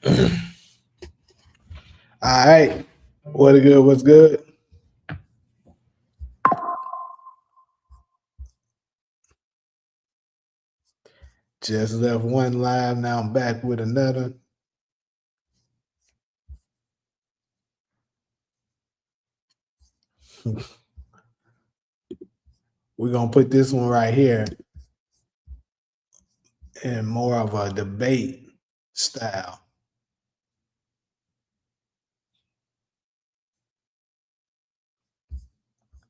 All right. What good? What's good? Just left one live. Now I'm back with another. We're gonna put this one right here in more of a debate style.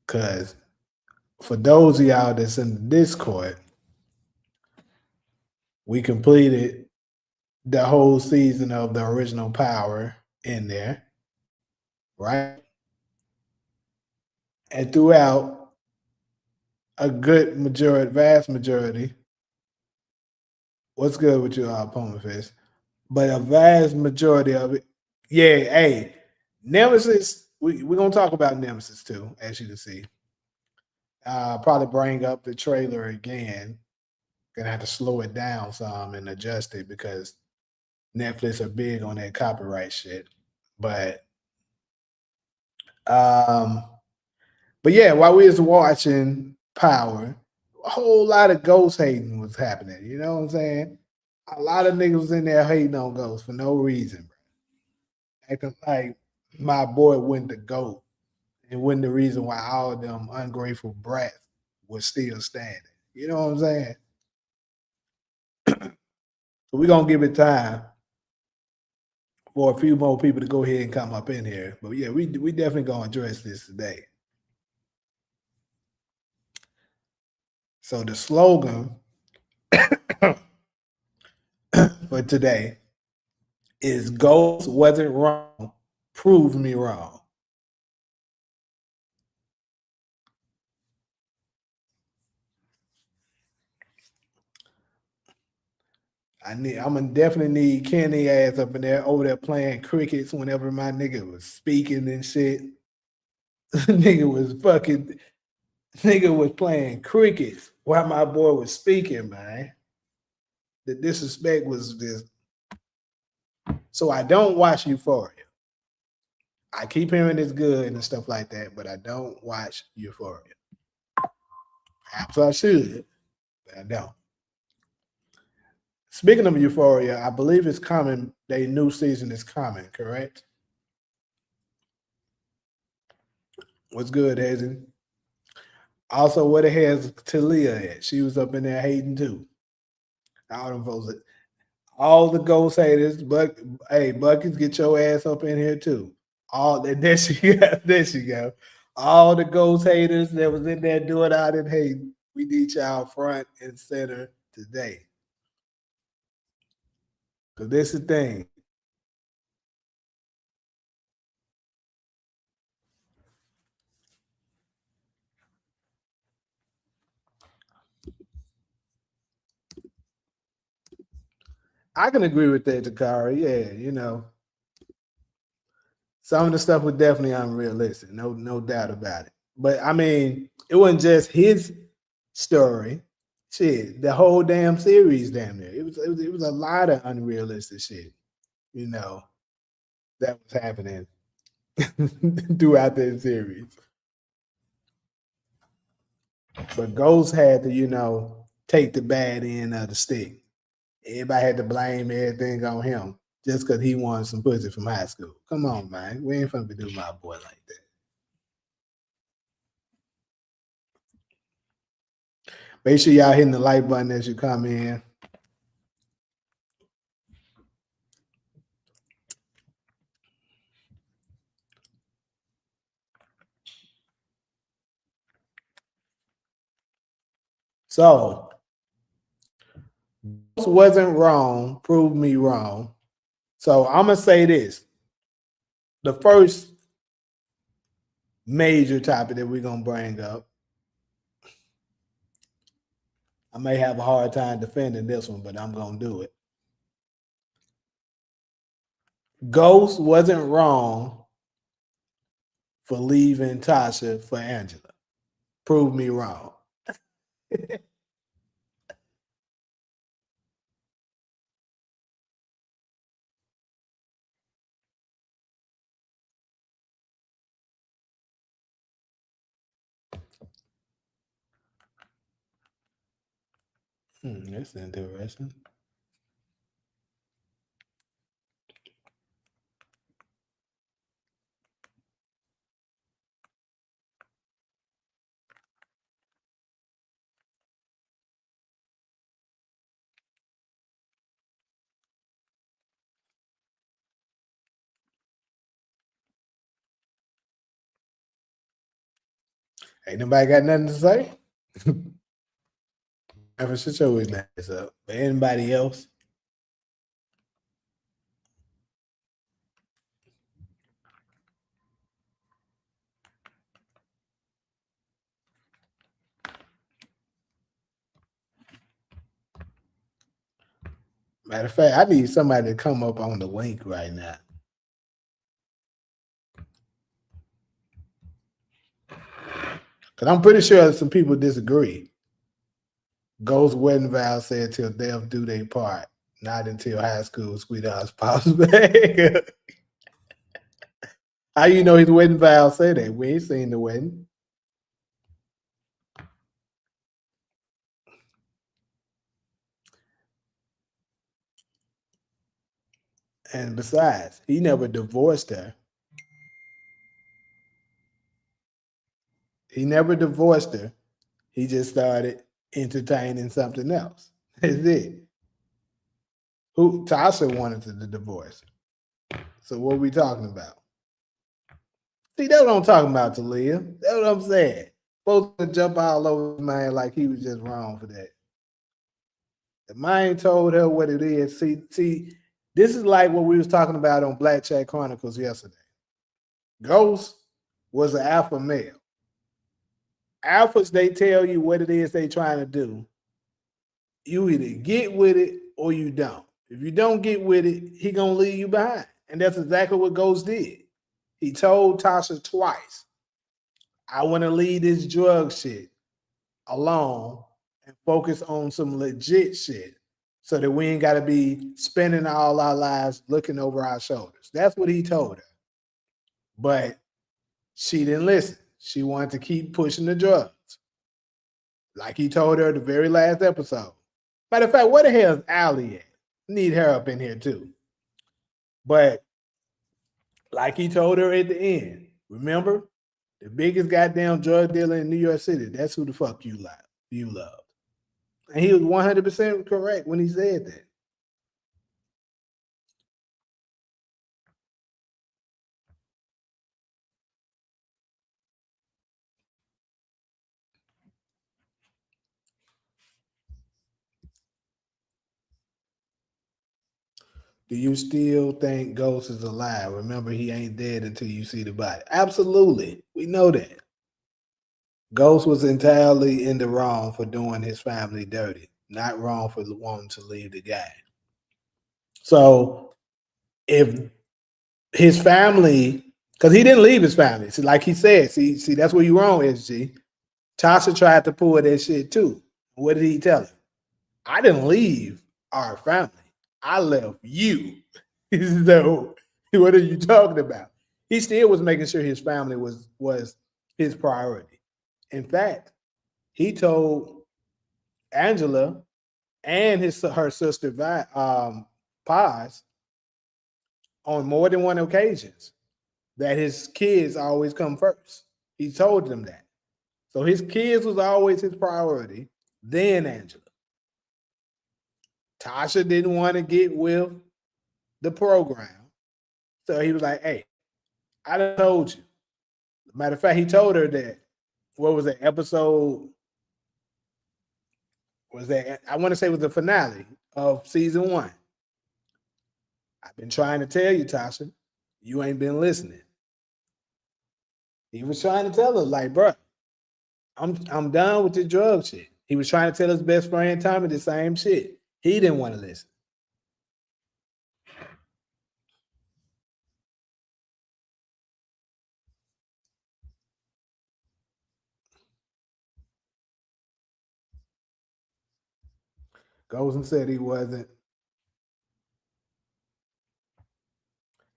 Cause for those of y'all that's in the Discord, we completed the whole season of the original Power in there, right? And throughout a good majority, vast majority, what's good with your opponent face? But a vast majority of it, yeah, hey, Nemesis, we're gonna talk about Nemesis too, as you can see. Probably bring up the trailer again. Gonna have to slow it down some and adjust it because Netflix are big on that copyright shit. But um, but yeah, while we was watching Power, a whole lot of ghost hating was happening. You know what I'm saying? A lot of niggas was in there hating on Ghost for no reason, bro. Acting like my boy went to GOAT and wasn't the reason why all of them ungrateful brats was still standing. You know what I'm saying? So we're gonna give it time for a few more people to go ahead and come up in here. But yeah, we definitely gonna address this today. So the slogan for today is Ghost wasn't wrong, prove me wrong. I'm gonna definitely need Kenny ass up in there over there playing crickets whenever my nigga was speaking and shit. nigga was fucking nigga was playing crickets while my boy was speaking, man. The disrespect was just so I don't watch Euphoria. I keep hearing it's good and stuff like that, but I don't watch Euphoria. Perhaps I should, but I don't. Speaking of Euphoria, I believe it's coming. Their new season is coming, correct? What's good, Hazen? Also, where the hell's Talia at? She was up in there hating too. All them folks, all the ghost haters. But hey, Buckets, get your ass up in here too. All that there she go. There she go. All the ghost haters that was in there doing all that hate. We need y'all front and center today. Cause this is the thing. I can agree with that, Takara. Yeah, some of the stuff was definitely unrealistic. No doubt about it. But I mean, it wasn't just his story. Shit, the whole damn series, damn near. It was a lot of unrealistic shit, you know, that was happening throughout that series. But Ghost had to, take the bad end of the stick. Everybody had to blame everything on him just because he wanted some pussy from high school. Come on, man. We ain't finna do my boy like that. Make sure y'all hitting the like button as you come in. So, wasn't wrong, prove me wrong. So, I'm going to say this. The first major topic that we're going to bring up, I may have a hard time defending this one, but I'm going to do it. Ghost wasn't wrong for leaving Tasha for Angela. Prove me wrong. That's interesting. Ain't nobody got nothing to say. Ever shut your ass up. But anybody else? Matter of fact, I need somebody to come up on the link right now. Because I'm pretty sure some people disagree. Ghost wedding vow said till death do they part, not until high school sweethearts pops back. How you know his wedding vow say that? We ain't seen the wedding. And besides, he never divorced her. He never divorced her. He just started entertaining something else. That's it. Who Tasha wanted the divorce. So what are we talking about? See, that's what I'm talking about, Talia. That's what I'm saying. Supposed to jump all over the man like he was just wrong for that. The mind told her what it is. See, this is like what we was talking about on Black Chat Chronicles yesterday. Ghost was an alpha male. Alphas, they tell you what it is they trying to do. You either get with it or you don't. If you don't get with it, he gonna leave you behind. And that's exactly what Ghost did. He told Tasha twice, I want to leave this drug shit alone and focus on some legit shit so that we ain't got to be spending all our lives looking over our shoulders. That's what he told her. But she didn't listen. She wanted to keep pushing the drugs. Like he told her the very last episode. Matter of fact, where the hell is Allie at? Need her up in here too. But like he told her at the end, remember, the biggest goddamn drug dealer in New York City, that's who the fuck you love. You love. And he was 100% correct when he said that. Do you still think Ghost is alive? Remember, he ain't dead until you see the body. Absolutely. We know that. Ghost was entirely in the wrong for doing his family dirty, not wrong for wanting to leave the guy. So if his family, because he didn't leave his family, see, like he said, see, that's where you wrong, SG. Tasha tried to pull that shit too. What did he tell him? I didn't leave our family. I left you. So what are you talking about? He still was making sure his family was his priority. In fact, he told Angela and her sister Paz on more than one occasions that his kids always come first. He told them that. So his kids was always his priority. Then Angela. Tasha didn't want to get with the program. So he was like, hey, I done told you. Matter of fact, he told her that, what was that episode? Was that, I want to say it was the finale of season 1. I've been trying to tell you, Tasha, you ain't been listening. He was trying to tell her, like, bro, I'm done with the drug shit. He was trying to tell his best friend Tommy the same shit. He didn't want to listen. Goes and said he wasn't.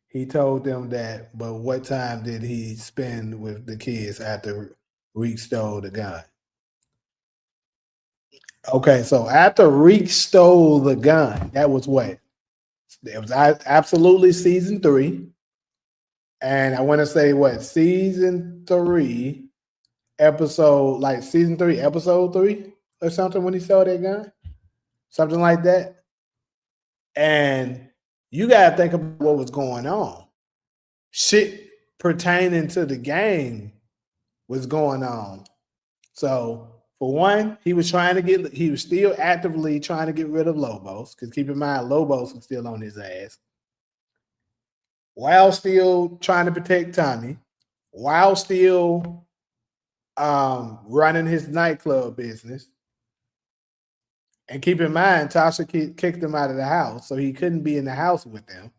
He told them that, but what time did he spend with the kids after Reek stole the gun? Okay, so after Reek stole the gun, that was what? It was absolutely season 3. And I want to say what? Season 3, episode, like season 3, episode 3 or something when he stole that gun? Something like that. And you got to think about what was going on. Shit pertaining to the game was going on. So for one, he was still actively trying to get rid of Lobos, because keep in mind, Lobos was still on his ass, while still trying to protect Tommy, while still running his nightclub business. And keep in mind, Tasha kicked him out of the house, so he couldn't be in the house with them.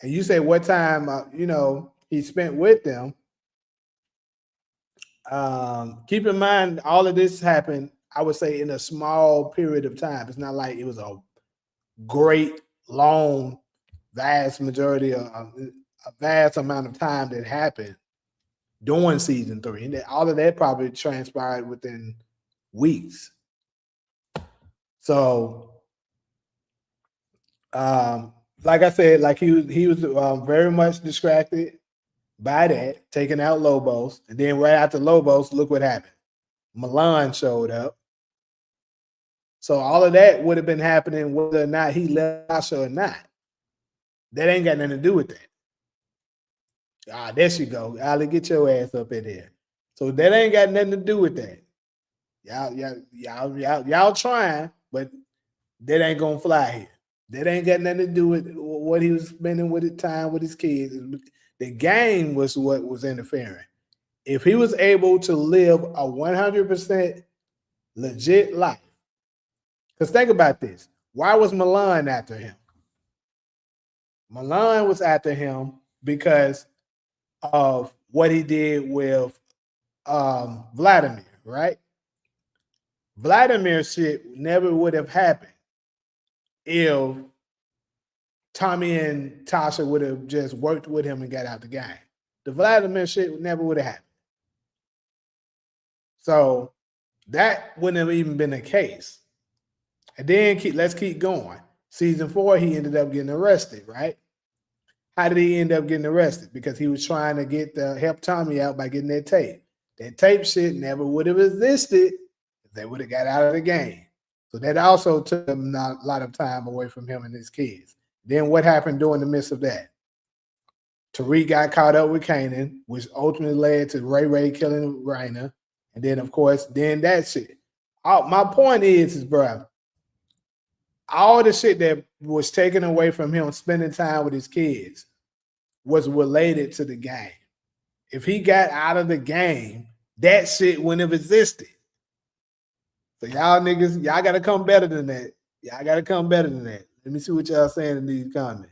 And you say what time, he spent with them. Keep in mind, all of this happened, I would say, in a small period of time. It's not like it was a great, long, vast majority of a vast amount of time that happened during season 3. And all of that probably transpired within weeks. So, like I said, like he was very much distracted by that, taking out Lobos. And then right after Lobos, look what happened. Milan showed up. So all of that would have been happening whether or not he left Tasha or not. That ain't got nothing to do with that. There she go. Ali, get your ass up in here. So that ain't got nothing to do with that. Y'all trying, but that ain't gonna fly here. That ain't got nothing to do with what he was spending with his time with his kids. The game was what was interfering. If he was able to live a 100% legit life, because think about this. Why was Milan after him? Milan was after him because of what he did with Vladimir, right? Vladimir shit never would have happened if Tommy and Tasha would have just worked with him and got out the game. The Vladimir shit never would have happened. So that wouldn't have even been the case. And then let's keep going. Season 4, he ended up getting arrested, right? How did he end up getting arrested? Because he was trying to help Tommy out by getting that tape. That tape shit never would have existed if they would have got out of the game. So that also took a lot of time away from him and his kids. Then what happened during the midst of that? Tariq got caught up with Kanan, which ultimately led to Ray killing Raina. And then, of course, that shit. My point is, bro, all the shit that was taken away from him spending time with his kids was related to the game. If he got out of the game, that shit wouldn't have existed. So y'all niggas, y'all gotta come better than that. Y'all gotta come better than that. Let me see what y'all saying in these comments.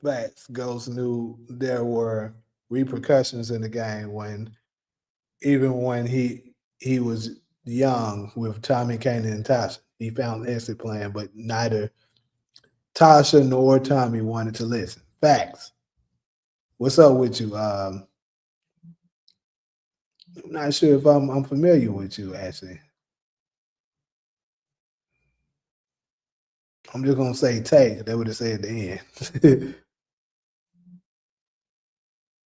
Facts. Ghost knew there were repercussions in the game even when he was young with Tommy Kanan and Tasha. He found the exit plan, but neither Tasha nor Tommy wanted to listen. Facts. What's up with you? I'm not sure if I'm familiar with you, actually. I'm just gonna say take. That would have said at the end.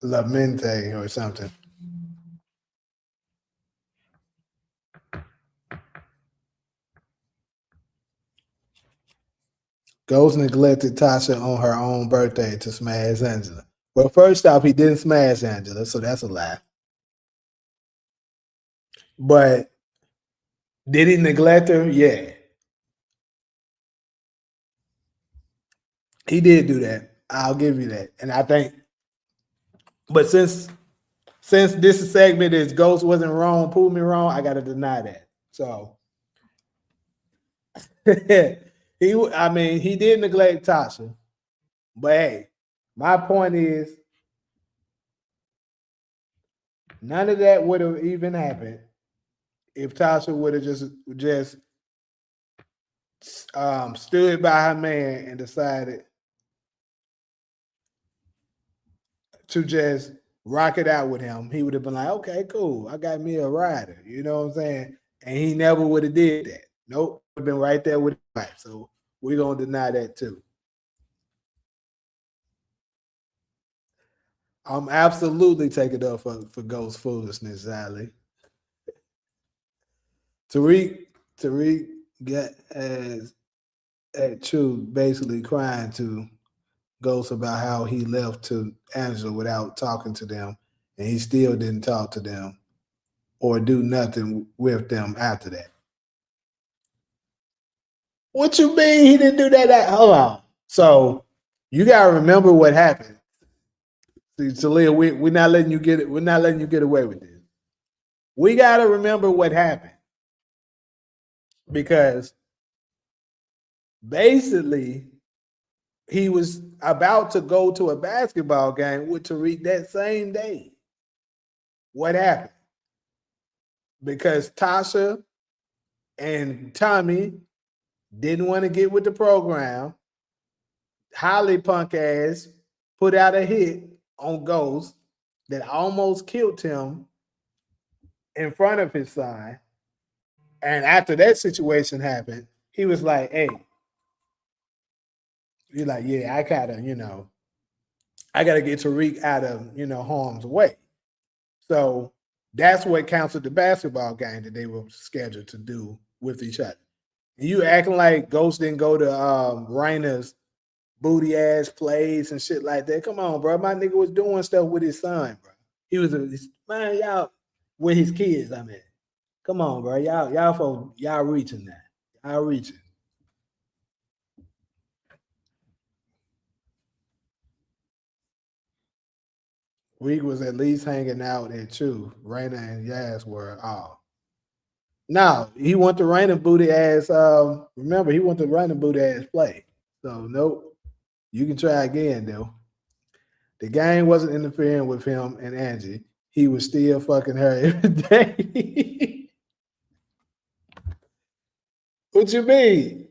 Lamente or something. Ghost neglected Tasha on her own birthday to smash Angela. Well, first off, he didn't smash Angela, so that's a lie. But did he neglect her? Yeah. He did do that. I'll give you that. And I think, but since this segment is Ghost wasn't wrong, prove me wrong, I gotta deny that. So he did neglect Tasha. But hey, my point is none of that would have even happened if Tasha would have just stood by her man and decided to just rock it out with him, he would have been like, okay, cool. I got me a rider. You know what I'm saying? And he never would have did that. Nope. Would have been right there with his wife. So we're gonna deny that too. I'm absolutely taking up for Ghost foolishness, Sally. Tariq Tariq got as at True basically crying to Ghost about how he left to Angela without talking to them, and he still didn't talk to them or do nothing with them after that. What you mean he didn't do that? Hold on. So you gotta remember what happened. See, Talia, we're not letting you get it. We're not letting you get away with this. We gotta remember what happened because basically he was about to go to a basketball game with Tariq that same day. What happened? Because Tasha and Tommy didn't want to get with the program. Holly punk ass put out a hit on Ghost that almost killed him in front of his son. And after that situation happened, he was like, hey, you're like, yeah, I gotta, I gotta get Tariq out of, harm's way. So that's what counted the basketball game that they were scheduled to do with each other. And you acting like Ghost didn't go to Raina's booty ass plays and shit like that. Come on, bro. My nigga was doing stuff with his son, bro. He was man, y'all with his kids. I mean, come on, bro. Y'all folks, y'all reaching that. Y'all reaching. We was at least hanging out at Chew. Raina and Yaz were all. No, he want the Raina booty ass. Remember, he want the Raina booty ass play. So nope. You can try again though. The game wasn't interfering with him and Angie. He was still fucking her every day. What you mean?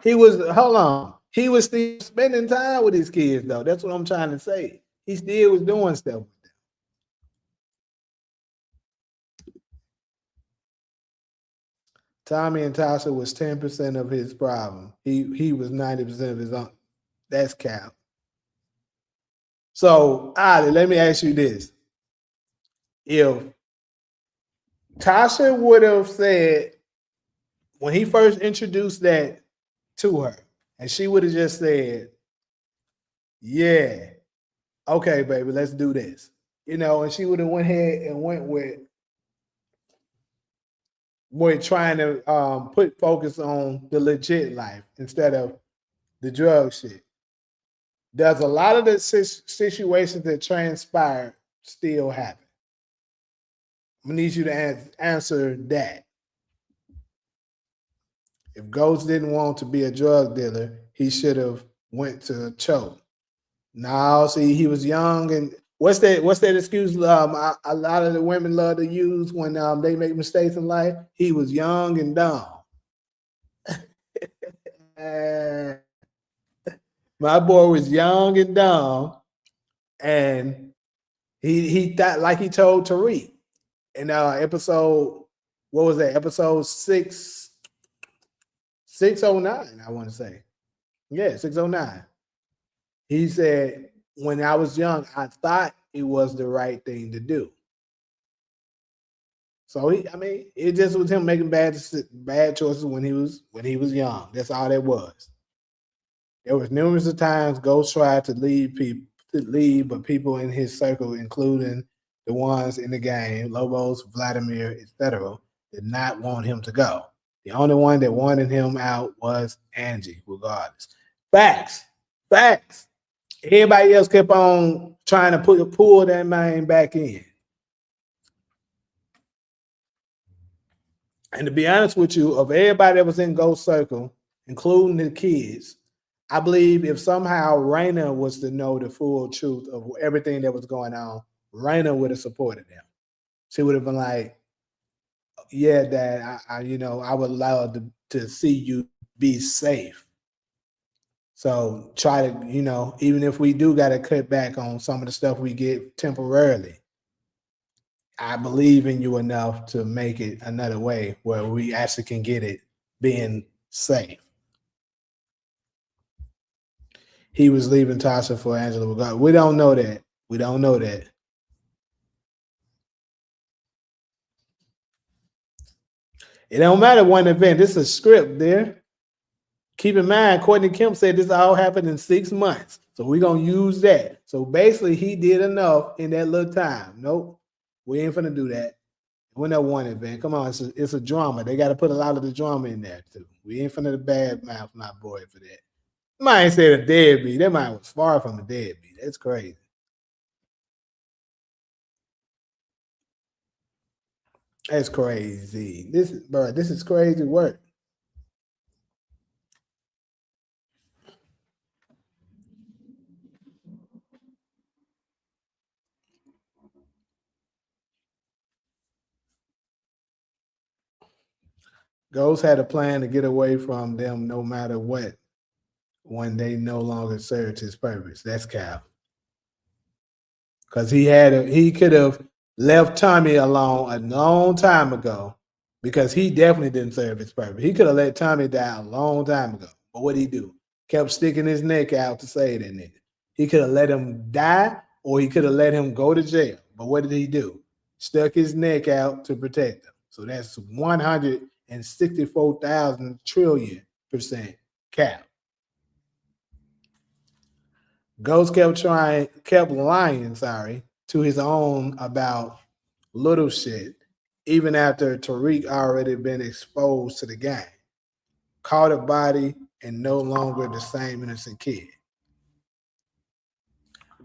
He was hold on. He was still spending time with his kids though. That's what I'm trying to say. He still was doing stuff. Tommy and Tasha was 10% of his problem. He was 90% of his own. That's cap. So, Ali, let me ask you this. If Tasha would have said when he first introduced that to her, and she would have just said, yeah, okay, baby, let's do this. And she would have went ahead and went with trying to put focus on the legit life instead of the drug shit. Does a lot of the situations that transpired still happen? I need you to answer that. If Ghost didn't want to be a drug dealer, he should have went to Cho. No, see, he was young, and what's that excuse? A lot of the women love to use when they make mistakes in life. He was young and dumb. Uh, my boy was young and dumb, and he thought like he told Tariq in episode, what was that? Episode 609, I want to say. Yeah, 609. He said, when I was young, I thought it was the right thing to do. So it just was him making bad choices when he was young. That's all that was. There was numerous of times Ghost tried to leave, but people in his circle, including the ones in the game, Lobos, Vladimir, etc., did not want him to go. The only one that wanted him out was Angie, regardless. Facts. Facts. Everybody else kept on trying to pull that man back in. And to be honest with you, of everybody that was in Ghost Circle, including the kids, I believe if somehow Raina was to know the full truth of everything that was going on, Raina would have supported him. She would have been like, "Yeah, Dad, I would love to see you be safe. So try to, even if we do got to cut back on some of the stuff we get temporarily, I believe in you enough to make it another way where we actually can get it being safe." He was leaving Tasha for Angela. We don't know that. We don't know that. It don't matter one event. This is a script there. Keep in mind, Courtney Kemp said this all happened in 6 months. So we're going to use that. So basically, he did enough in that little time. Nope. We ain't finna do that. We're not one event. Come on, it's a drama. They got to put a lot of the drama in there, too. We ain't finna the bad mouth my boy for that. Might say a deadbeat. That man was far from a deadbeat. That's crazy. That's crazy. This is crazy work. Ghost had a plan to get away from them no matter what when they no longer served his purpose. That's Cal. Because he could have left Tommy alone a long time ago because he definitely didn't serve his purpose. He could have let Tommy die a long time ago. But what did he do? Kept sticking his neck out to save that nigga. He could have let him die or he could have let him go to jail. But what did he do? Stuck his neck out to protect him. So that's 164,000 trillion percent cap. Ghost kept lying, to his own about little shit, even after Tariq already been exposed to the gang. Caught a body and no longer the same innocent kid.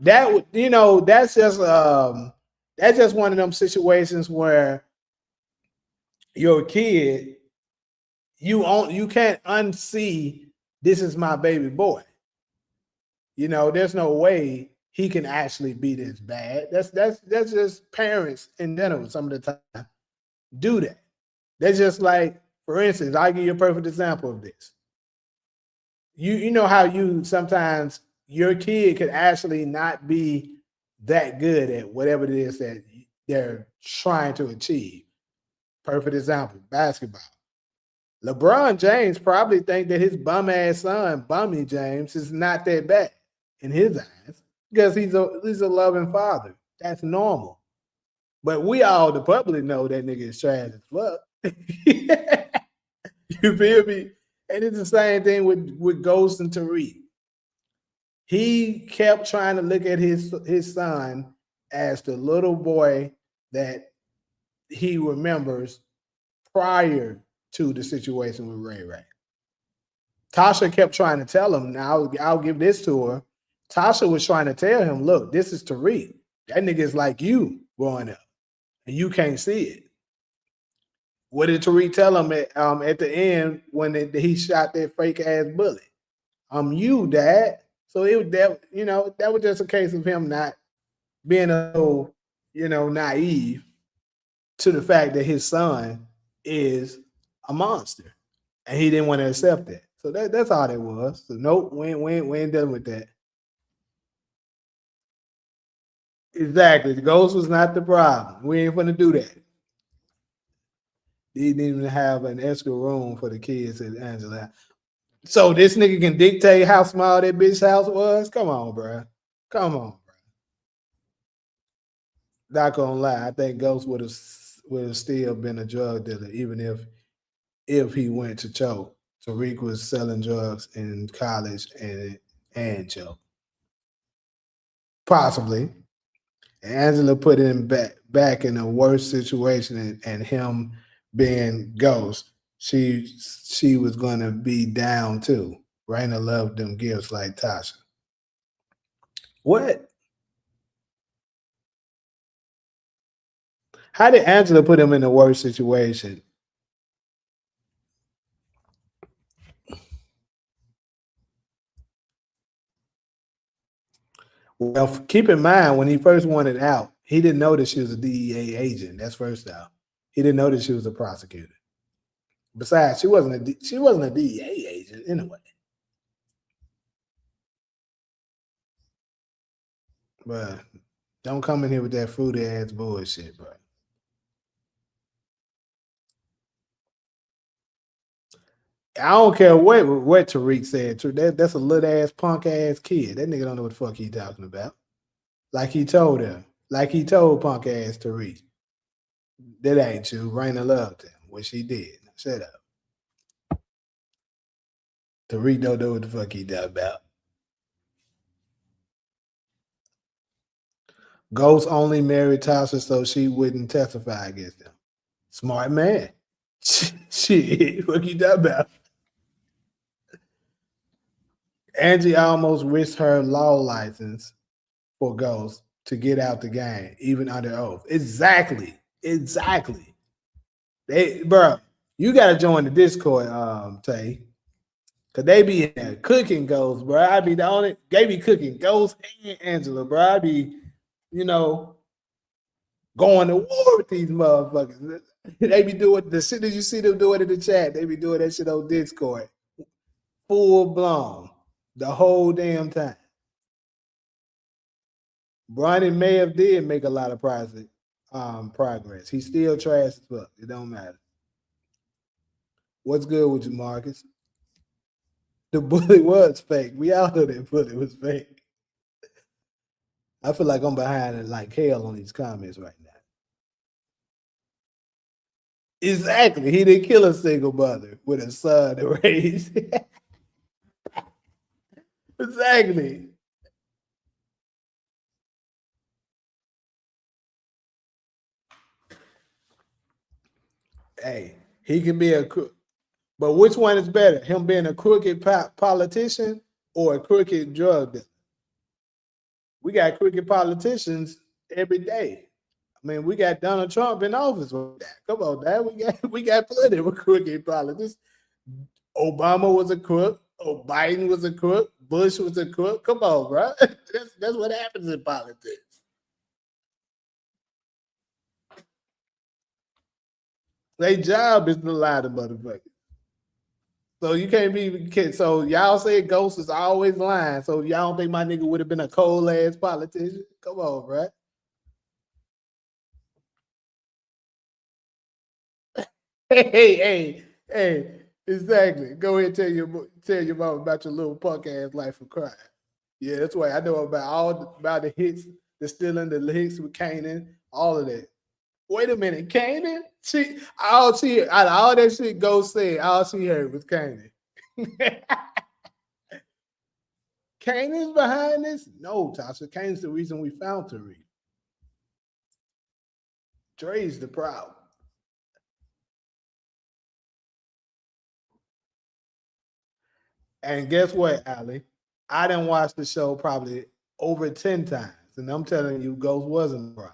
That's just one of them situations where your kid, you can't unsee this is my baby boy. There's no way he can actually be this bad. That's just parents in general. Some of the time do that. That's just like, for instance, I'll give you a perfect example of this. You know how you sometimes your kid could actually not be that good at whatever it is that they're trying to achieve. Perfect example, basketball. LeBron James probably think that his bum ass son, Bummy James, is not that bad in his eyes because he's a loving father. That's normal. But we all, the public, know that nigga is trash as fuck. You feel me? And it's the same thing with Ghost and Tariq. He kept trying to look at his son as the little boy that he remembers prior to the situation with Ray Ray. Tasha kept trying to tell him, now I'll give this to her. Tasha was trying to tell him, look, this is Tariq. That nigga is like you growing up, and you can't see it. What did Tariq tell him at the end when he shot that fake ass bullet? I'm you, Dad. So it was that was just a case of him not being a little, naive to the fact that his son is a monster, and he didn't want to accept that. So that's all that was. So nope, we ain't dealing with that. Exactly. The ghost was not the problem. We ain't gonna do that. He didn't even have an extra room for the kids at Angela. So this nigga can dictate how small that bitch house was? Come on, bro. Come on, bro. Not gonna lie, I think Ghost would have still been a drug dealer, even if he went to choke. Tariq was selling drugs in college and choke. Possibly. Angela put him back in a worse situation, and him being Ghost, she was gonna be down too. Raina loved them gifts like Tasha. What? How did Angela put him in a worse situation? Well, keep in mind when he first wanted out, He didn't know that she was a DEA agent. That's first off. He didn't know that she was a prosecutor. Besides, she wasn't a DEA agent anyway. But don't come in here with that fruity ass bullshit, bro. I don't care what Tariq said. That's a little ass punk ass kid. That nigga don't know what the fuck he talking about. Like he told him. Like he told punk ass Tariq. That ain't you. Raina loved him. What she did. Shut up. Tariq don't know what the fuck he talking about. Ghost only married Tasha so she wouldn't testify against him. Smart man. Shit. What you talking about? Angie almost risked her law license for Ghost to get out the game, even under oath. Exactly. Bro, you gotta join the Discord, Tay. Cause they be in there cooking Ghost, bro. I be the only they be cooking Ghost and Angela, bro. I be, going to war with these motherfuckers. They be doing the shit that you see them doing in the chat. They be doing that shit on Discord. Full blown. The whole damn time. Bronny may have did make a lot of progress. He's still trash as fuck. It don't matter. What's good with you, Marcus? The bullet was fake. We all know that bullet was fake. I feel like I'm behind it like hell on these comments right now. Exactly. He didn't kill a single mother with a son to raise. Exactly. Hey, he can be a crook. But which one is better? Him being a crooked politician or a crooked drug dealer? We got crooked politicians every day. I mean, we got Donald Trump in office with that. Come on, Dad. We got plenty of crooked politicians. Obama was a crook. Biden was a crook. Bush was a crook. Come on, bro. That's what happens in politics. Their job is to lie to motherfuckers. So you can't be. So y'all say Ghost is always lying. So y'all don't think my nigga would have been a cold ass politician? Come on, bro. Hey. Exactly. Go ahead and tell your mom about your little punk ass life of crime. Yeah, that's why I know about the hits, the stealing, the hits with Kanan, all of that. Wait a minute, Kanan? Out of all that shit Ghost said, all she heard was Kanan. Kanan's behind this? No, Tasha. Kanan's the reason we found Tariq. Dre's the problem. And guess what, Ali? I didn't watch the show probably over 10 times. And I'm telling you, Ghost wasn't a problem.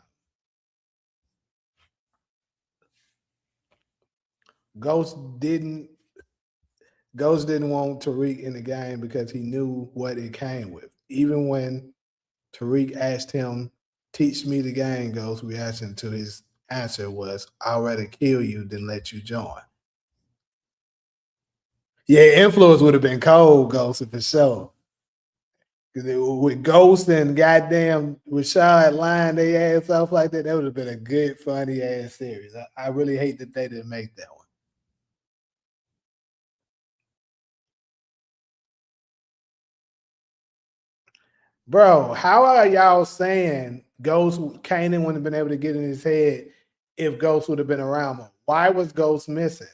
Ghost didn't want Tariq in the game because he knew what it came with. Even when Tariq asked him, "Teach me the game," Ghost reaction to his answer was, "I'd rather kill you than let you join." Yeah, influence would have been cold, Ghost, for sure. Because with Ghost and goddamn Rashad lying their ass off like that would have been a good, funny ass series. I really hate that they didn't make that one. Bro, how are y'all saying Ghost Kanan wouldn't have been able to get in his head if Ghost would have been around him? Why was Ghost missing?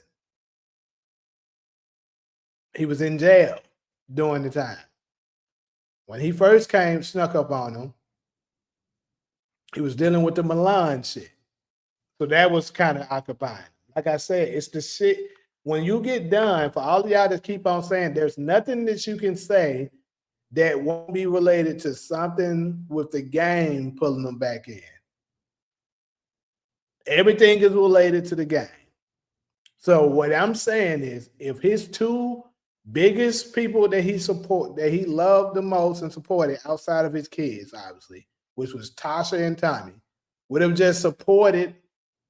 He was in jail during the time. When he first came, snuck up on him, he was dealing with the Milan shit. So that was kind of occupying. Like I said, it's the shit. When you get done, for all of y'all that keep on saying, there's nothing that you can say that won't be related to something with the game pulling them back in. Everything is related to the game. So what I'm saying is, if his two biggest people that he loved the most and supported outside of his kids, obviously, which was Tasha and Tommy, would have just supported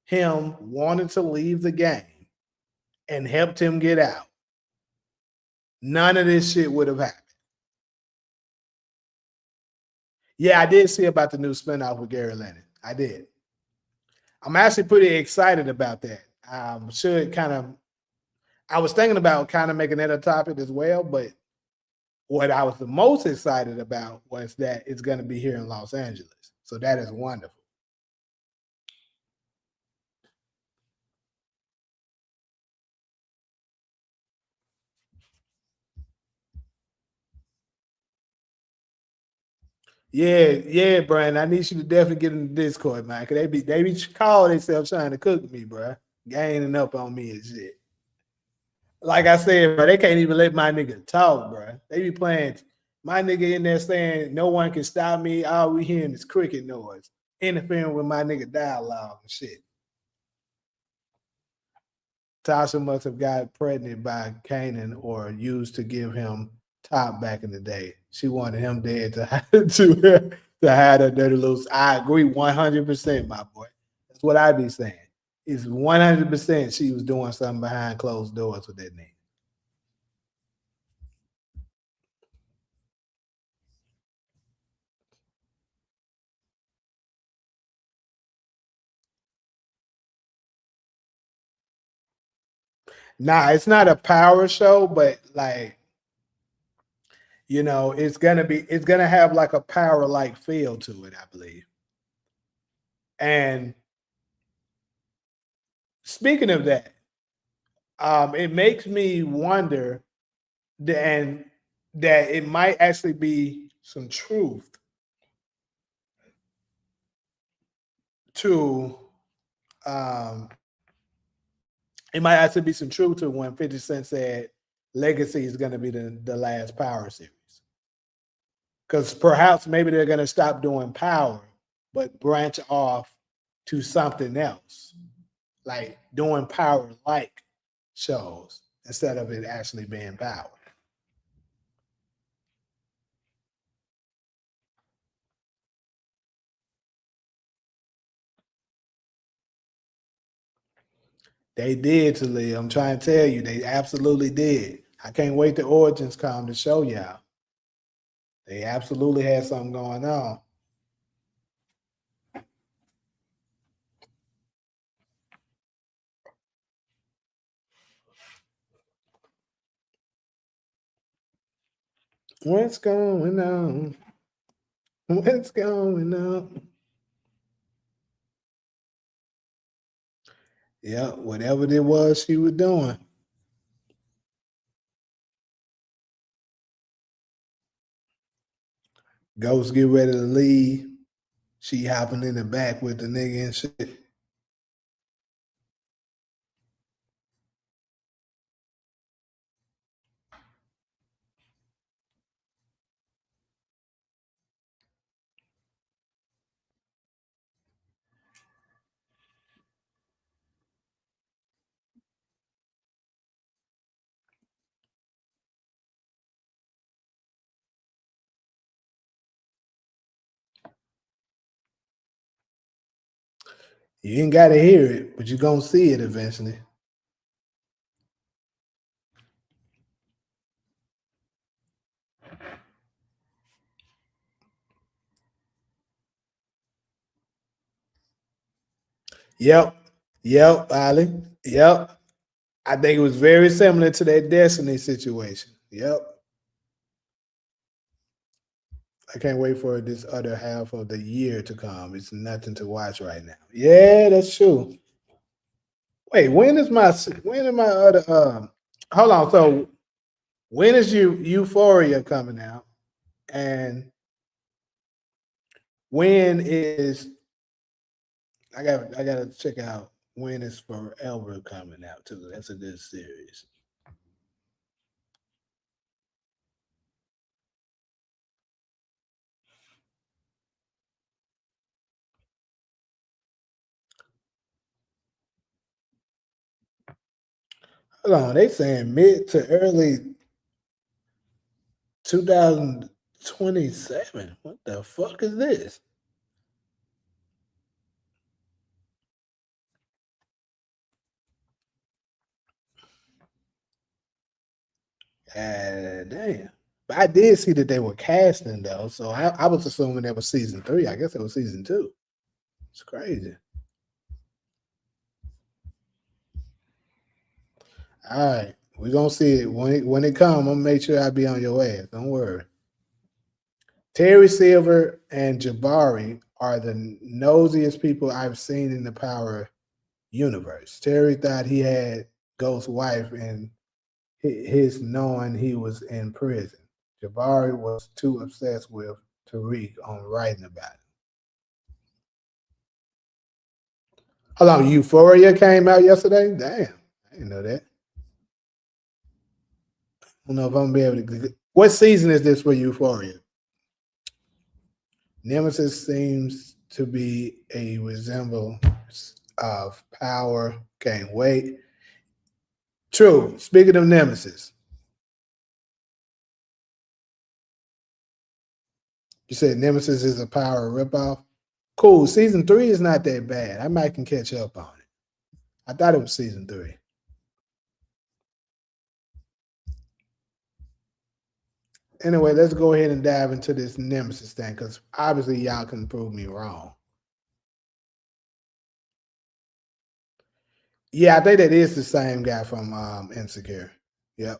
him wanting to leave the game and helped him get out, none of this shit would have happened. Yeah, I did see about the new spinoff with Gary Lennon. I did. I'm actually pretty excited about that. Should kind of, I was thinking about kind of making that a topic as well, but what I was the most excited about was that it's going to be here in Los Angeles. So that is wonderful. Yeah, yeah, Brian. I need you to definitely get in the Discord, man. Cause they be calling themselves trying to cook me, bro. Gaining up on me and shit. Like I said, bro, they can't even let my nigga talk, bro. They be playing my nigga in there saying no one can stop me. All we hearing is cricket noise, interfering with my nigga dialogue and shit. Tasha must have got pregnant by Kanan or used to give him top back in the day. She wanted him dead to hide her dirty little. I agree 100%, my boy. That's what I be saying. It's 100% she was doing something behind closed doors with that nigga. Nah, it's not a power show, but like it's gonna have like a power like feel to it, I believe. And speaking of that, it makes me wonder and that it might actually be some truth to um it might actually be some truth to when 50 Cent said Legacy is gonna be the last power series. Because perhaps maybe they're gonna stop doing power, but branch off to something else, like doing power like shows instead of it actually being power. They did to Lee. I'm trying to tell you, they absolutely did. I can't wait till Origins come to show y'all. They absolutely had something going on. What's going on? What's going on? Yeah, whatever it was she was doing. Ghost get ready to leave. She hopping in the back with the nigga and shit. You ain't gotta hear it, but you're gonna see it eventually. Yep. Yep, Ali. Yep. I think it was very similar to that Destiny situation. Yep. I can't wait for this other half of the year to come. It's nothing to watch right now. Yeah, that's true. Wait, when is my other hold on. So when is Euphoria coming out? And when is I gotta check out when is Forever coming out too. That's a good series. Hold on, they saying mid to early 2027. What the fuck is this? Damn. But I did see that they were casting though, so I was assuming that was season 3. I guess it was season 2. It's crazy. All right, we're gonna see it when it comes. I'm gonna make sure I be on your ass. Don't worry. Terry Silver and Jabari are the nosiest people I've seen in the Power universe. Terry thought he had Ghost's wife and his knowing he was in prison. Jabari was too obsessed with Tariq on writing about it. Hold on, Euphoria came out yesterday? Damn, I didn't know that. I don't know if I'm gonna be able to. What season is this for Euphoria? Nemesis seems to be a resemblance of Power. Can't wait. True. Speaking of Nemesis, you said Nemesis is a Power ripoff. Cool. Season 3 is not that bad. I might can catch up on it. I thought it was season 3. Anyway, let's go ahead and dive into this Nemesis thing because obviously y'all can prove me wrong. Yeah, I think that is the same guy from Insecure. Yep.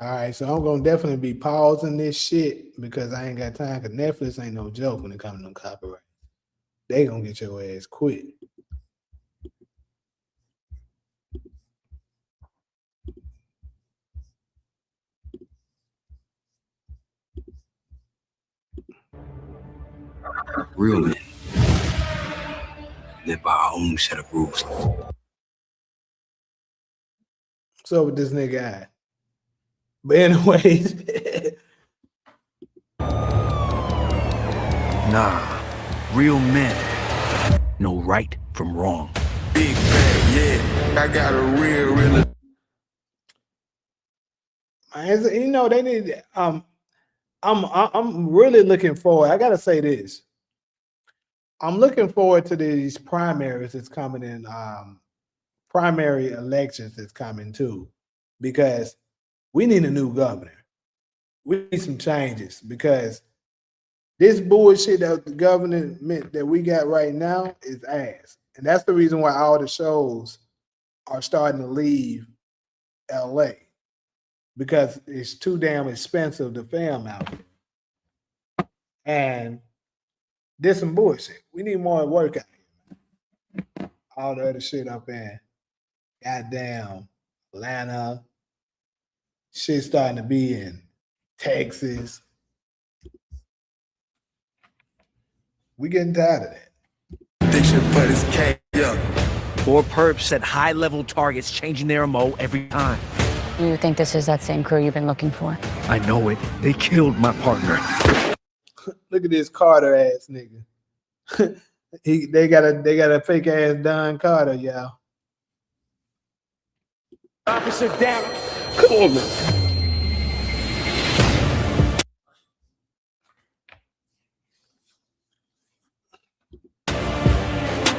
All right, so I'm gonna definitely be pausing this shit because I ain't got time. Cause Netflix ain't no joke when it comes to copyright. They gonna get your ass quit. Real men live by our own set of rules. So with this nigga, but anyways, Nah, real men know right from wrong. Big bag, yeah. I got a real. you know they need. I'm really looking forward. I gotta say this. I'm looking forward to these primaries that's coming in. Primary elections that's coming too, because we need a new governor. We need some changes because this bullshit that the government that we got right now is ass. And that's the reason why all the shows are starting to leave LA because it's too damn expensive to film out there. And this some bullshit. We need more work out here. All the other shit up in goddamn Atlanta. Shit starting to be in Texas. We getting tired of that. They should put his K up. 4 perps set high-level targets, changing their MO every time. You think this is that same crew you've been looking for? I know it. They killed my partner. Look at this Carter ass nigga. They got a fake ass Don Carter, y'all. Officer down. Come on, man.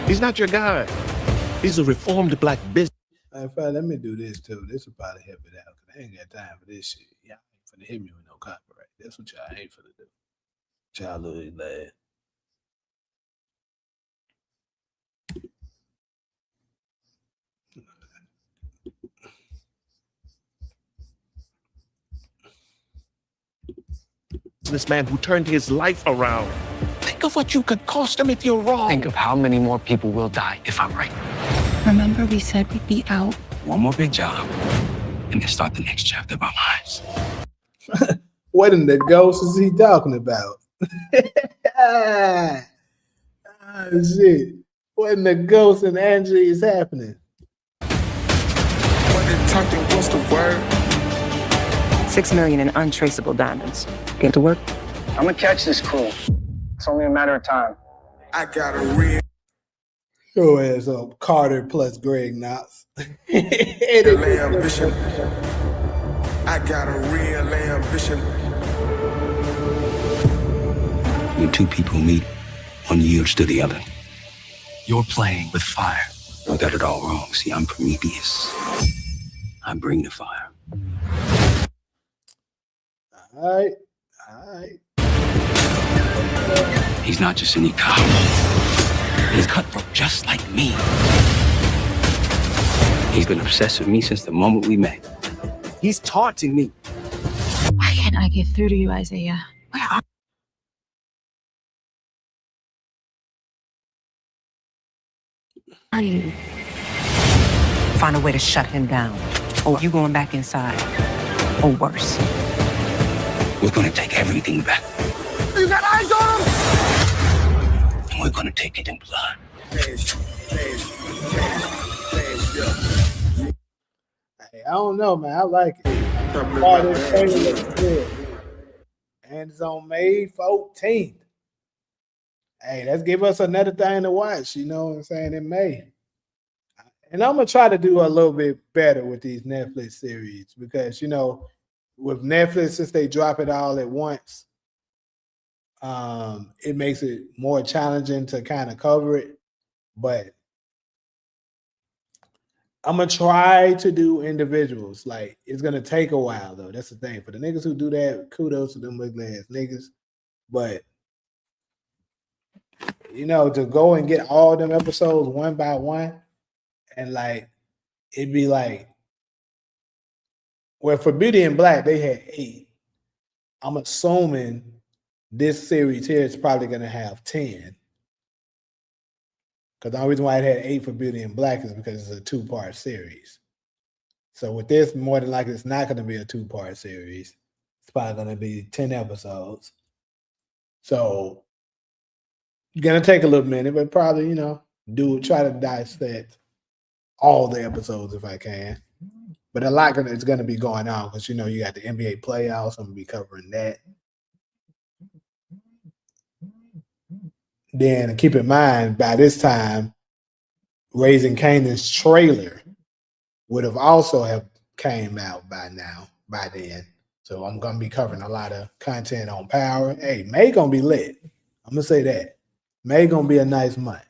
He's not your guy. He's a reformed black business. Let me do this too. This will probably help it out because I ain't got time for this shit. Y'all ain't finna hit me with no copyright. That's what y'all ain't finna do. Y'all little lad. This man who turned his life around. Think of what you could cost him if you're wrong. Think of how many more people will die if I'm right. Remember we said we'd be out? One more big job, and then start the next chapter of our lives. What in the ghost is he talking about? Oh, shit. What in the ghost and Angie is happening? What they talking, what's the word? $6 million in untraceable diamonds. Get to work? I'm gonna catch this crew. It's only a matter of time. I got a real Your ass up, Carter plus Greg Knox. ambition. I got a real ambition. When two people meet, one yields to the other. You're playing with fire. I got it all wrong. See, I'm Prometheus. I bring the fire. All right. He's not just any cop. He's cutthroat just like me. He's been obsessed with me since the moment we met. He's taunting me. Why can't I get through to you, Isaiah? Where are you? Find a way to shut him down. Or you going back inside. Or worse. We're gonna take everything back. You got eyes on him? And we're gonna take it in blood. Hey, I don't know, man. I like it. Carter trailer looks good. And it's on May 14th. Hey, let's give us another thing to watch, you know what I'm saying, in May. And I'm going to try to do a little bit better with these Netflix series because, you know, with Netflix, since they drop it all at once, it makes it more challenging to kind of cover it. But I'm going to try to do individuals. Like, it's going to take a while, though. That's the thing. For the niggas who do that, kudos to them ugly ass niggas. But, you know, to go and get all them episodes one by one, and like, it'd be like, well, for Beauty and Black, they had 8. I'm assuming this series here is probably going to have 10. Because the only reason why it had 8 for Beauty and Black is because it's a 2-part series. So with this, more than likely, it's not going to be a 2-part series. It's probably going to be 10 episodes. So it's going to take a little minute, but probably, you know, try to dissect all the episodes if I can. But a lot is going to be going on because, you know, you got the NBA playoffs. I'm going to be covering that. Then keep in mind, by this time, Raising Kanan's trailer would have also have came out by then. So I'm going to be covering a lot of content on Power. Hey, May going to be lit. I'm going to say that. May going to be a nice month.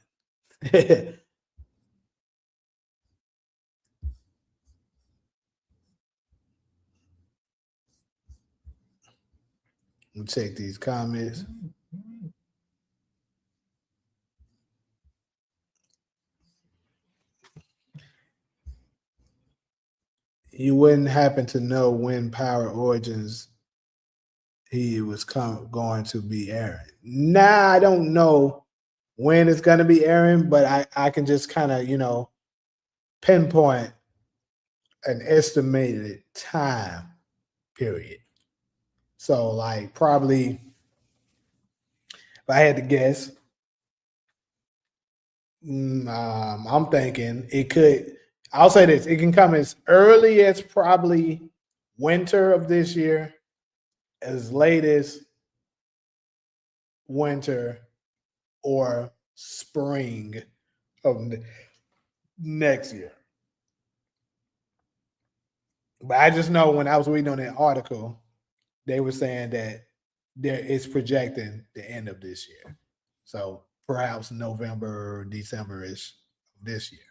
Let me check these comments. You wouldn't happen to know when Power Origins he was going to be airing. Nah, I don't know when it's going to be airing, but I can just kind of, you know, pinpoint an estimated time period. So, like, probably, if I had to guess, I'm thinking it could, I'll say this, it can come as early as probably winter of this year, as late as winter or spring of next year. But I just know when I was reading on that article, they were saying that it's projecting the end of this year. So perhaps November or December-ish this year.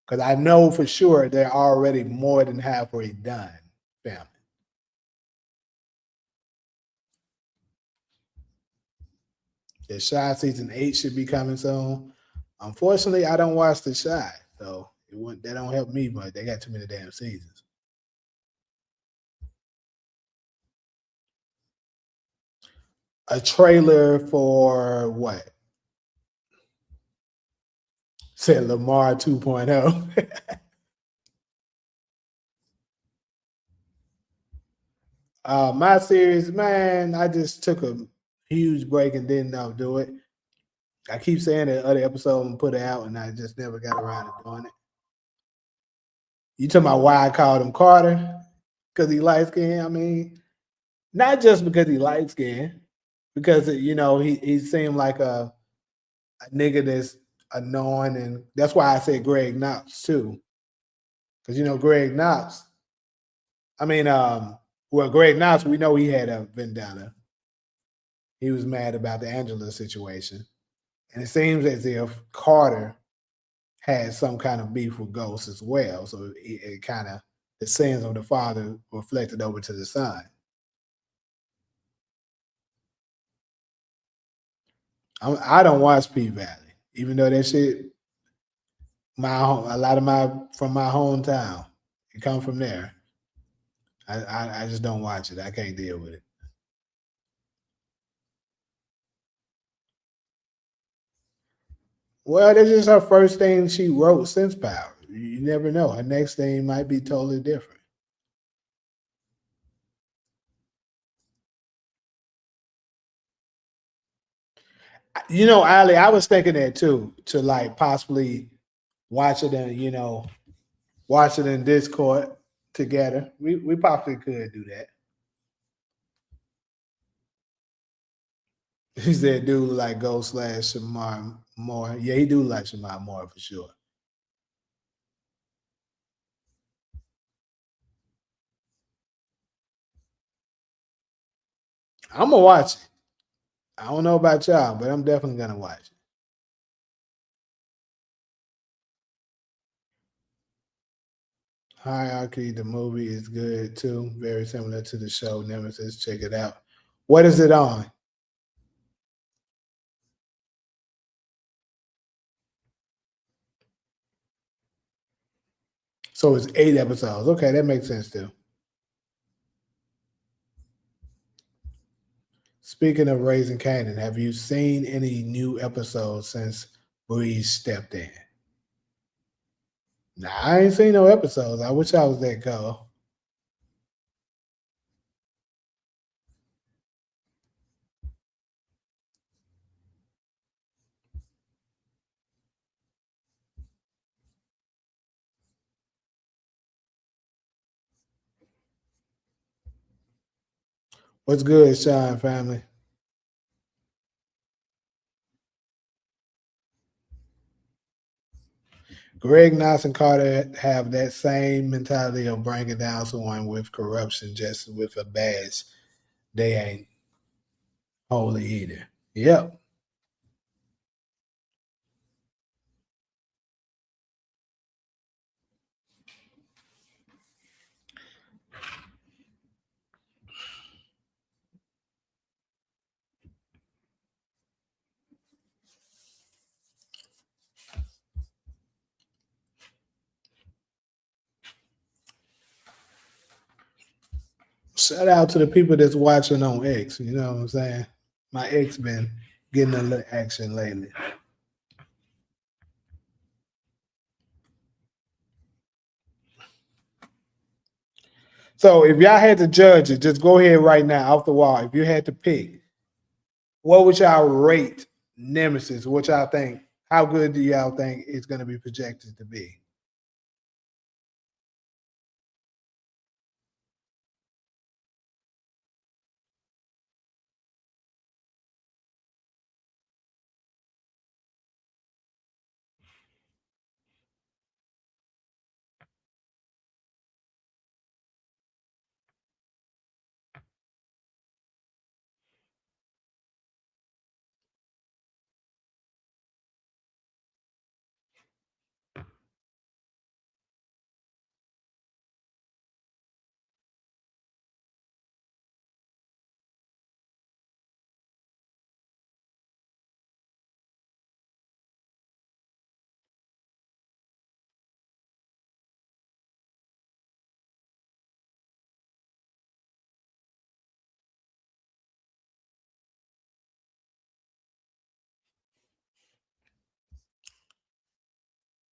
Because I know for sure they're already more than halfway done, family. The Shy season 8 should be coming soon. Unfortunately, I don't watch The Shy, so that don't help me much. They got too many damn seasons. A trailer for what? Said Lamar 2.0. My series, man, I just took a huge break and didn't do it. I keep saying that other episode and put it out, and I just never got around to doing it. You talking about why I called him Carter? Because he light skinned? I mean, not just because he light skinned, because he seemed like a nigga that's annoying, and that's why I said Greg Knox too, because Greg Knox. I mean, Greg Knox, we know he had a vendetta. He was mad about the Angela situation, and it seems as if Carter had some kind of beef with Ghost as well. So it kind of the sins of the father reflected over to the son. I don't watch P Valley, even though that shit, a lot of from my hometown, it come from there. I just don't watch it. I can't deal with it. Well, that's just her first thing she wrote since Power. You never know. Her next thing might be totally different. Ali, I was thinking that too, to like possibly watch it in Discord together. We possibly could do that. He said, "Dude, like Ghost / Shamar Moore." Yeah, he do like Shamar Moore for sure. I'm gonna watch it. I don't know about y'all, but I'm definitely gonna watch it. Hierarchy, the movie is good too. Very similar to the show Nemesis. Check it out. What is it on? So it's 8 episodes. Okay, that makes sense too. Speaking of Raising Canaan, have you seen any new episodes since Breeze stepped in? Nah, I ain't seen no episodes. I wish I was that girl. What's good, Sean family? Greg Knox and Carter have that same mentality of bringing down someone with corruption just with a badge. They ain't holy either. Yep. Shout out to the people that's watching on X. You know what I'm saying? My X been getting a little action lately. So if y'all had to judge it, just go ahead right now off the wall. If you had to pick, what would y'all rate Nemesis? What y'all think? How good do y'all think it's going to be projected to be?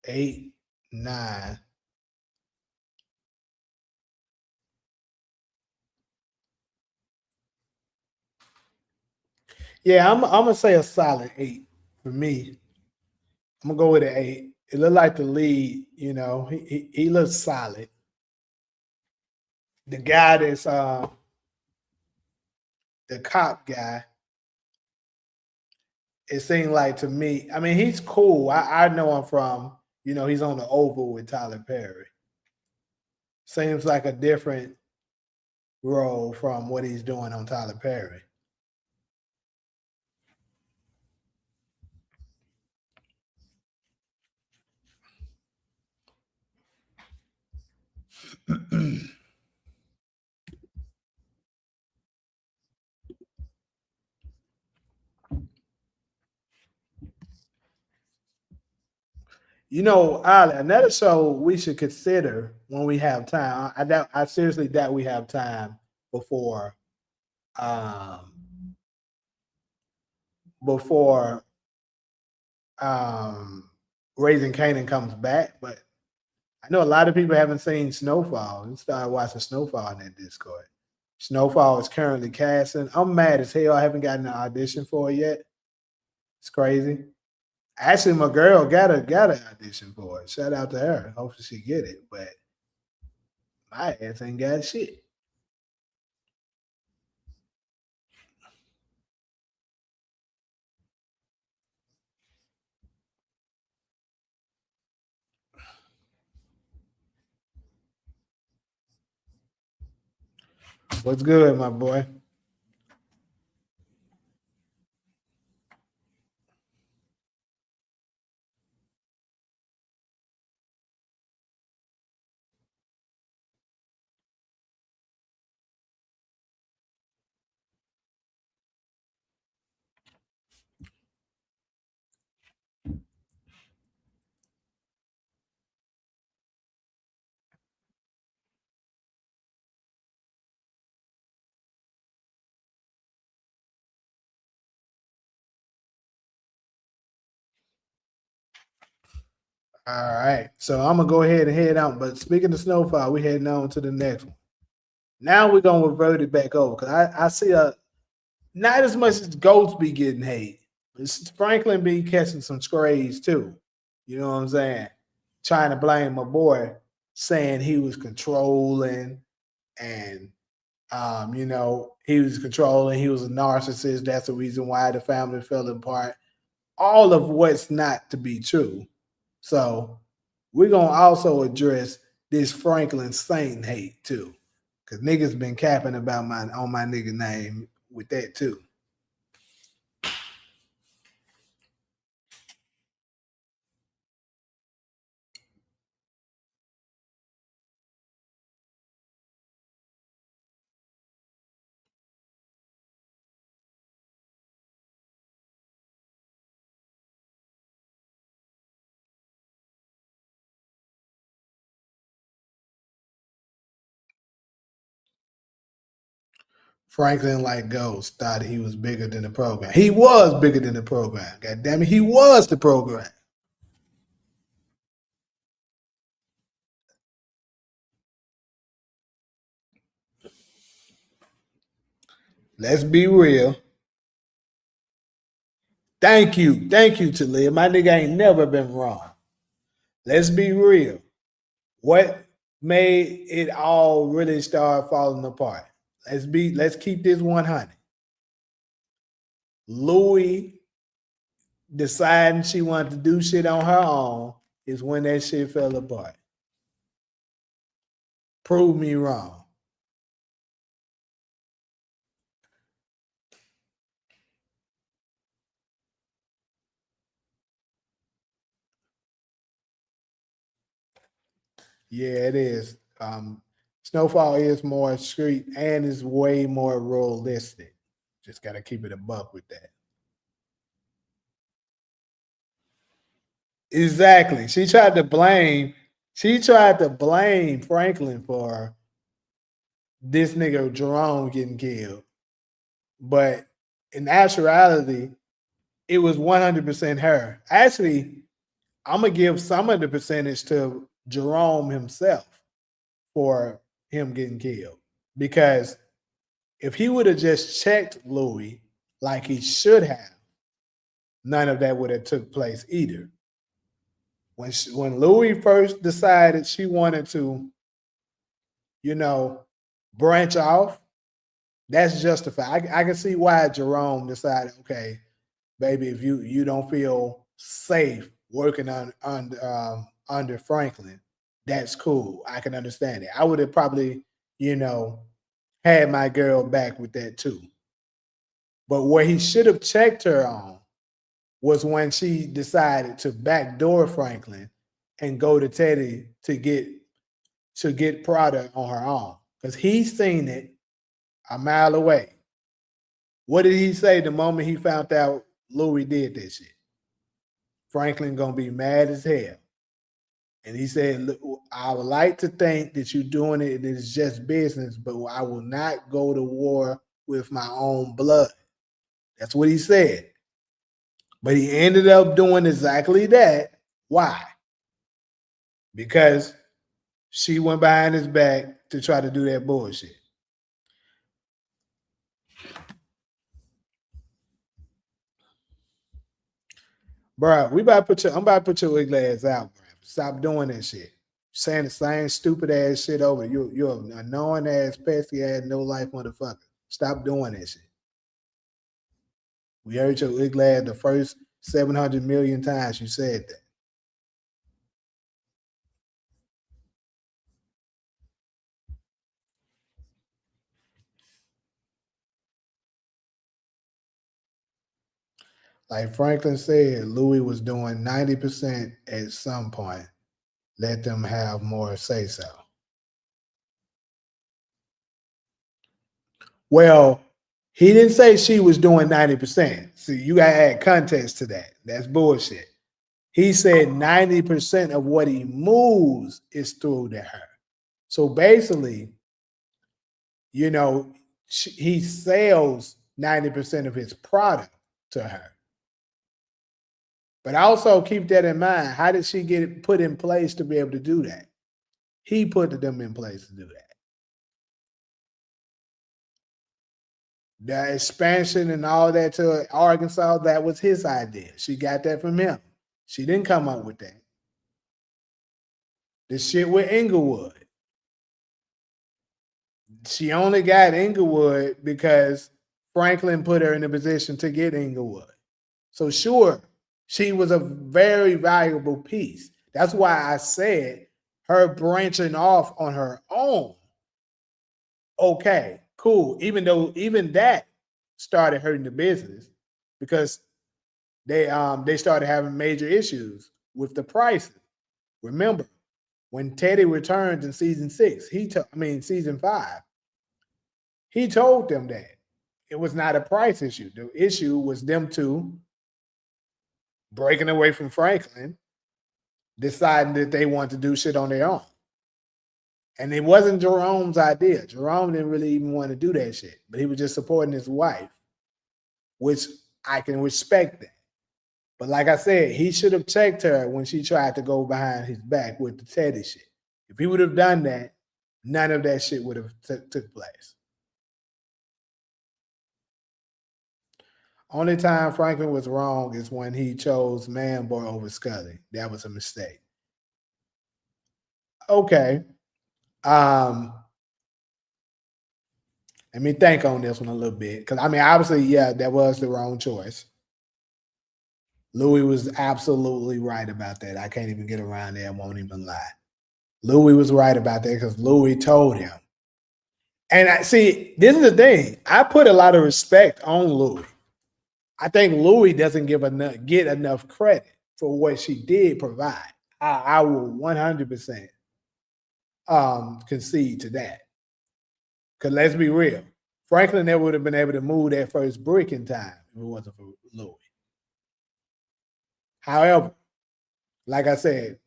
Eight, 9. Yeah, I'm gonna say a solid 8 for me. I'm gonna go with an 8. It looked like the lead, he looks solid. The guy that's the cop guy, it seemed like to me, I mean, he's cool. I know him from, he's on the Oval with Tyler Perry. Seems like a different role from what he's doing on Tyler Perry. Ali, another show we should consider when we have time. I seriously doubt we have time before um before um Raising Canaan comes back, but I know a lot of people haven't seen Snowfall and started watching Snowfall in that Discord. Snowfall is currently casting. I'm mad as hell. I haven't gotten an audition for it yet. It's crazy. Actually, my girl got an audition for it. Shout out to her. Hopefully she get it. But my ass ain't got shit. What's good, my boy? All right. So I'm gonna go ahead and head out. But speaking of Snowfall, we heading on to the next one. Now we're gonna revert it back over because I see not as much as Ghost be getting hate. It's Franklin be catching some strays too. You know what I'm saying? Trying to blame my boy, saying he was controlling and he was controlling, he was a narcissist. That's the reason why the family fell apart. All of what's not to be true. So we're gonna also address this Franklin Saint hate too. Cause niggas been capping about my nigga name with that too. Franklin, like Ghost, thought he was bigger than the program. He was bigger than the program. God damn it, he was the program. Let's be real. Thank you, Talia. My nigga ain't never been wrong. Let's be real. What made it all really start falling apart? Let's keep this 100. Louis deciding she wanted to do shit on her own is when that shit fell apart. Prove me wrong. Yeah, it is. Snowfall is more street and is way more realistic. Just got to keep it a buck with that. Exactly. She tried to blame Franklin for this nigga Jerome getting killed. But in actuality, it was 100% her. Actually, I'm gonna give some of the percentage to Jerome himself for him getting killed. Because if he would have just checked Louis like he should have, none of that would have took place either. When Louis first decided she wanted to, branch off, that's justified. I can see why Jerome decided, okay, baby, if you don't feel safe working under Franklin, that's cool. I can understand it. I would have probably, had my girl back with that too. But where he should have checked her on was when she decided to backdoor Franklin and go to Teddy to get product on her own. Because he's seen it a mile away. What did he say the moment he found out Louis did that shit? Franklin gonna be mad as hell. And he said, "Look, I would like to think that you're doing it and it's just business, but I will not go to war with my own blood." That's what he said. But he ended up doing exactly that. Why? Because she went behind his back to try to do that bullshit. Bro, I'm about to put your ugly ass out, bro. Stop doing that shit. Saying the same stupid ass shit over. You're an annoying ass, pesky ass, no life motherfucker. Stop doing that shit. We heard your ugly ass the first 700 million times you said that. Like Franklin said, Louis was doing 90% at some point. Let them have more say so. Well, he didn't say she was doing 90%. See, you got to add context to that. That's bullshit. He said 90% of what he moves is through to her. So basically, he sells 90% of his product to her. But also keep that in mind. How did she get it put in place to be able to do that? He put them in place to do that. The expansion and all that to Arkansas, that was his idea. She got that from him. She didn't come up with that. The shit with Inglewood. She only got Inglewood because Franklin put her in a position to get Inglewood. So sure, she was a very valuable piece. That's why I said her branching off on her own. Okay, cool. Even though that started hurting the business because they started having major issues with the pricing. Remember, when Teddy returned in season 6, season 5, he told them that it was not a price issue. The issue was them two breaking away from Franklin, deciding that they want to do shit on their own. And it wasn't Jerome's idea. Jerome didn't really even want to do that shit, but he was just supporting his wife, which I can respect that. But like I said, he should have checked her when she tried to go behind his back with the Teddy shit. If he would have done that, none of that shit would have took place. Only time Franklin was wrong is when he chose Man Boy over Scully. That was a mistake. Okay. Let me think on this one a little bit. Because, obviously, yeah, that was the wrong choice. Louis was absolutely right about that. I can't even get around there. I won't even lie. Louis was right about that because Louis told him. And see, this is the thing. I put a lot of respect on Louis. I think Louis doesn't get enough credit for what she did provide. I will 100% concede to that. Because let's be real, Franklin never would have been able to move that first brick in time if it wasn't for Louis. However, like I said,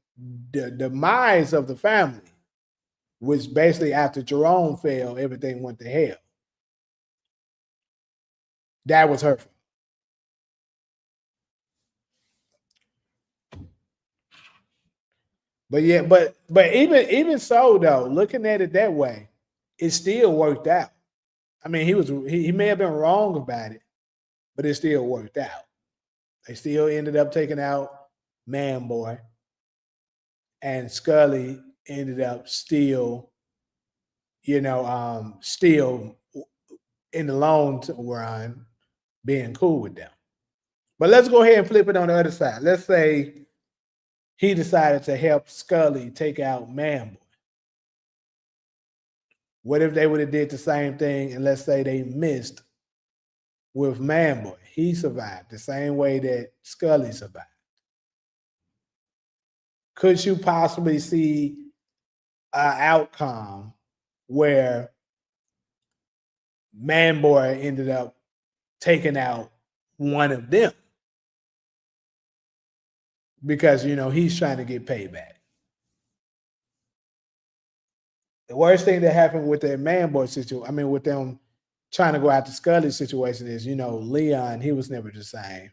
the demise of the family, which basically after Jerome fell, everything went to hell. That was her fault. But yeah, but even so though, looking at it that way, it still worked out. He may have been wrong about it, but it still worked out. They still ended up taking out Man Boy, and Scully ended up still in the long run being cool with them. But let's go ahead and flip it on the other side. Let's say he decided to help Scully take out Manboy. What if they would have did the same thing and let's say they missed with Manboy? He survived the same way that Scully survived. Could you possibly see an outcome where Manboy ended up taking out one of them? Because, he's trying to get payback. The worst thing that happened with that Manboy situation, with them trying to go after Scully's situation is, Leon, he was never the same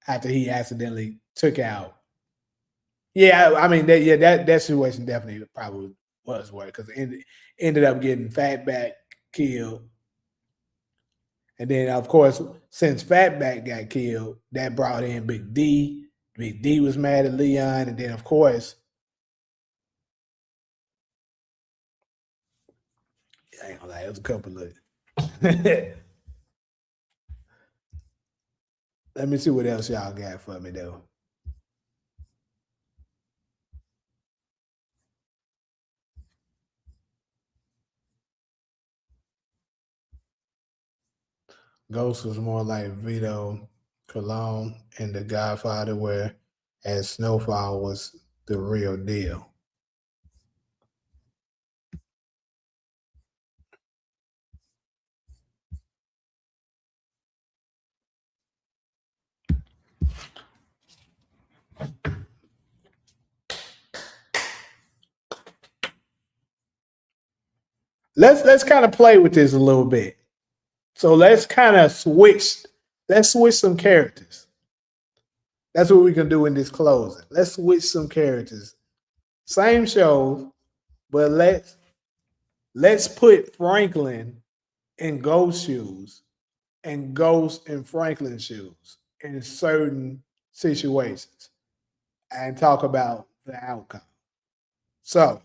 after he accidentally took out. Yeah, that situation definitely probably was worse because it ended up getting Fatback killed. And then, of course, since Fatback got killed, that brought in Big D. Big D was mad at Leon. And then, of course, I ain't gonna lie, it was a couple of Let me see what else y'all got for me, though. Ghost was more like Vito Corleone in The Godfather, where as Snowfall was the real deal. Let's kind of play with this a little bit. So let's kind of switch. Let's switch some characters. That's what we can do in this closing. Let's switch some characters. Same show, but let's put Franklin in Ghost shoes and Ghost in Franklin shoes in certain situations and talk about the outcome. So,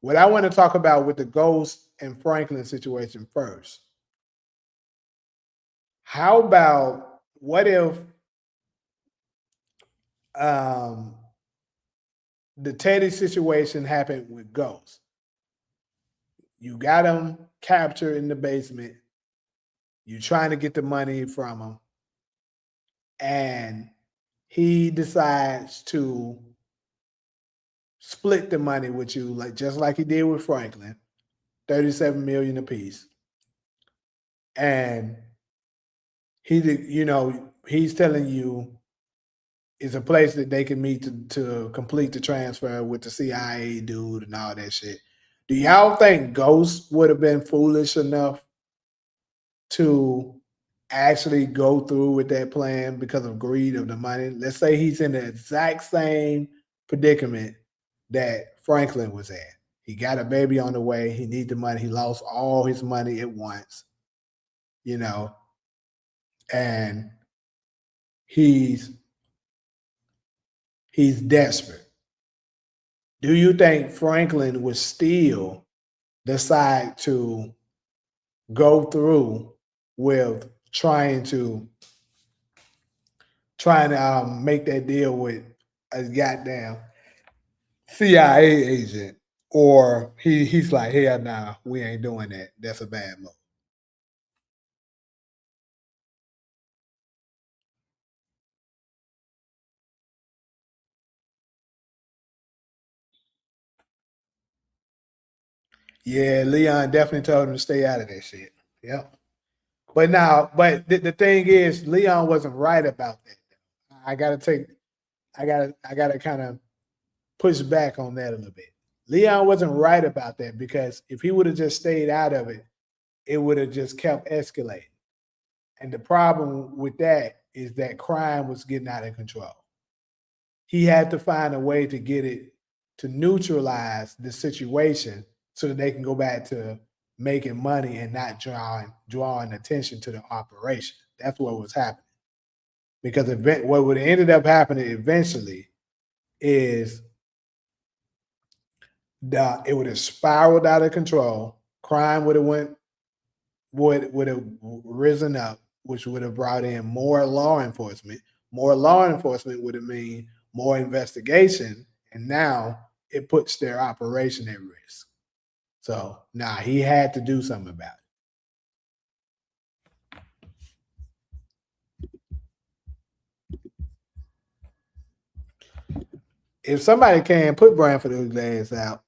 what I want to talk about with the Ghost and Franklin situation first. How about what if the Teddy situation happened with Ghost? You got him captured in the basement. You're trying to get the money from him. And he decides to split the money with you, just like he did with Franklin, $37 million apiece. And he's telling you it's a place that they can meet to complete the transfer with the CIA dude and all that shit. Do y'all think Ghost would have been foolish enough to actually go through with that plan because of greed of the money? Let's say he's in the exact same predicament that Franklin was in. He got a baby on the way. He needs the money. He lost all his money at once, and he's desperate. Do you think Franklin would still decide to go through with trying to make that deal with a goddamn CIA agent? Or he's like, hell nah, we ain't doing that. That's a bad move. Yeah, Leon definitely told him to stay out of that shit. Yep. But the thing is, Leon wasn't right about that. I gotta kind of push back on that a little bit. Leon wasn't right about that because if he would have just stayed out of it, it would have just kept escalating. And the problem with that is that crime was getting out of control. He had to find a way to get it to neutralize the situation so that they can go back to making money and not drawing attention to the operation. That's what was happening. Because what would have ended up happening eventually is it would have spiraled out of control. Crime would have risen up, which would have brought in more law enforcement. More law enforcement would have mean more investigation, and now it puts their operation at risk. So, nah, he had to do something about it. If somebody can put Branford Hood Glass out,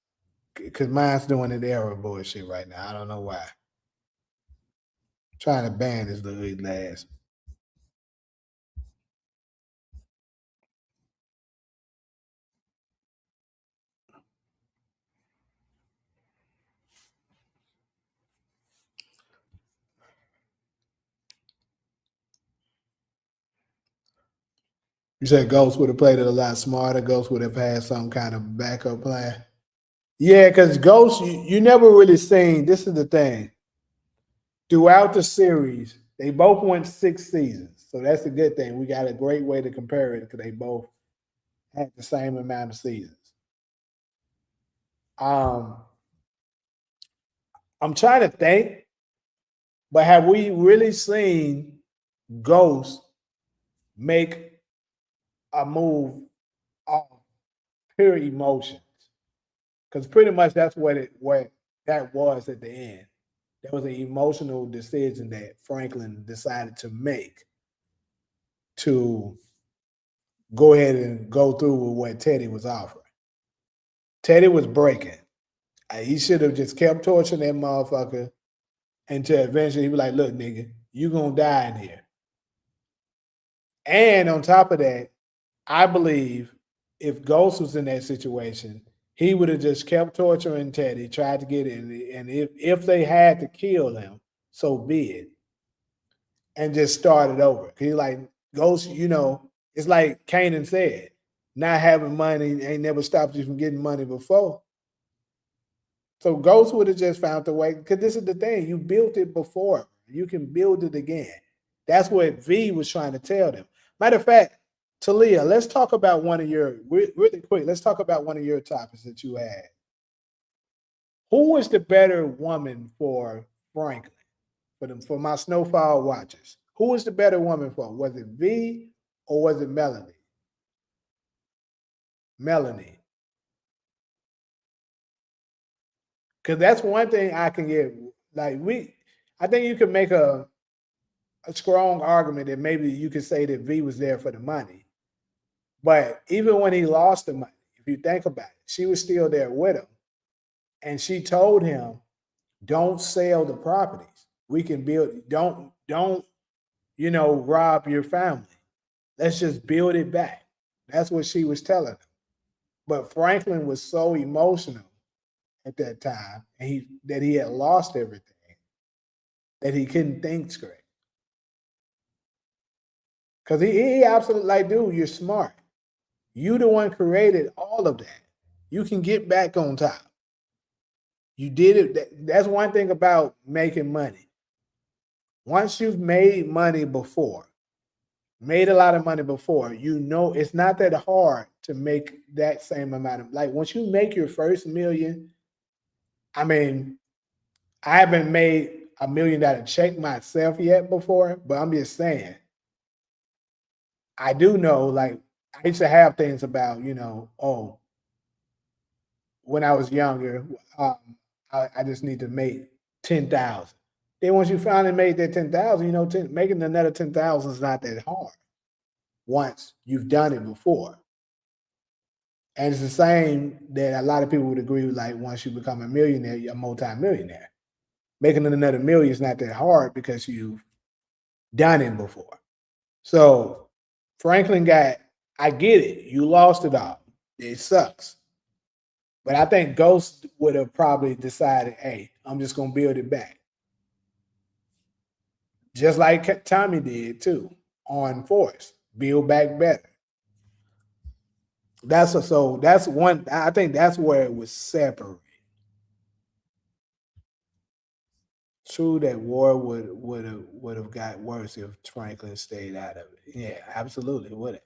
because mine's doing an error bullshit right now. I don't know why. Trying to ban this little hood glass. You said Ghost would have played it a lot smarter. Ghost would have had some kind of backup plan. Yeah, because Ghost, you never really seen. This is the thing. Throughout the series, they both went 6 seasons. So that's a good thing. We got a great way to compare it because they both had the same amount of seasons. I'm trying to think, but have we really seen Ghost make a move off pure emotions? Because pretty much that's what that was at the end. That was an emotional decision that Franklin decided to make to go ahead and go through with what Teddy was offering. Teddy was breaking. He should have just kept torturing that motherfucker until eventually he was like, look, nigga, you gonna die in here. And on top of that, I believe if Ghost was in that situation, he would have just kept torturing Teddy, tried to get in, and if they had to kill him, so be it, and just started over. Cause he like Ghost, it's like Kanan said, not having money ain't never stopped you from getting money before. So Ghost would have just found a way, because this is the thing, you built it before. You can build it again. That's what V was trying to tell them. Matter of fact, Talia, let's talk about one of your, really quick, let's talk about one of your topics that you had. Who was the better woman for Franklin? For my Snowfall watchers. Who was the better woman for? Was it V or was it Melanie? Melanie. Because that's one thing I can get. Like I think you can make a strong argument that maybe you could say that V was there for the money. But even when he lost the money, if you think about it, she was still there with him. And she told him, don't sell the properties. We can build, don't, rob your family. Let's just build it back. That's what she was telling him. But Franklin was so emotional at that time, and that he had lost everything, that he couldn't think straight. Because he absolutely like, dude, you're smart. You the one created all of that. You can get back on top. You did it. That's one thing about making money. Once you've made money before, made a lot of money before, it's not that hard to make that same amount of, like, once you make your first million, I mean, I haven't made $1 million check myself yet before, but I'm just saying, I do know, like, I used to have things about, when I was younger, I just need to make 10,000. Then once you finally made that 10,000, making another 10,000 is not that hard once you've done it before. And it's the same that a lot of people would agree with, like, once you become a millionaire, you're a multi-millionaire. Making another million is not that hard because you've done it before. So Franklin I get it. You lost it all. It sucks. But I think Ghost would have probably decided, hey, I'm just going to build it back. Just like Tommy did too on Force. Build back better. That's one, I think that's where it was separate. True that war would have got worse if Franklin stayed out of it. Yeah, absolutely would have.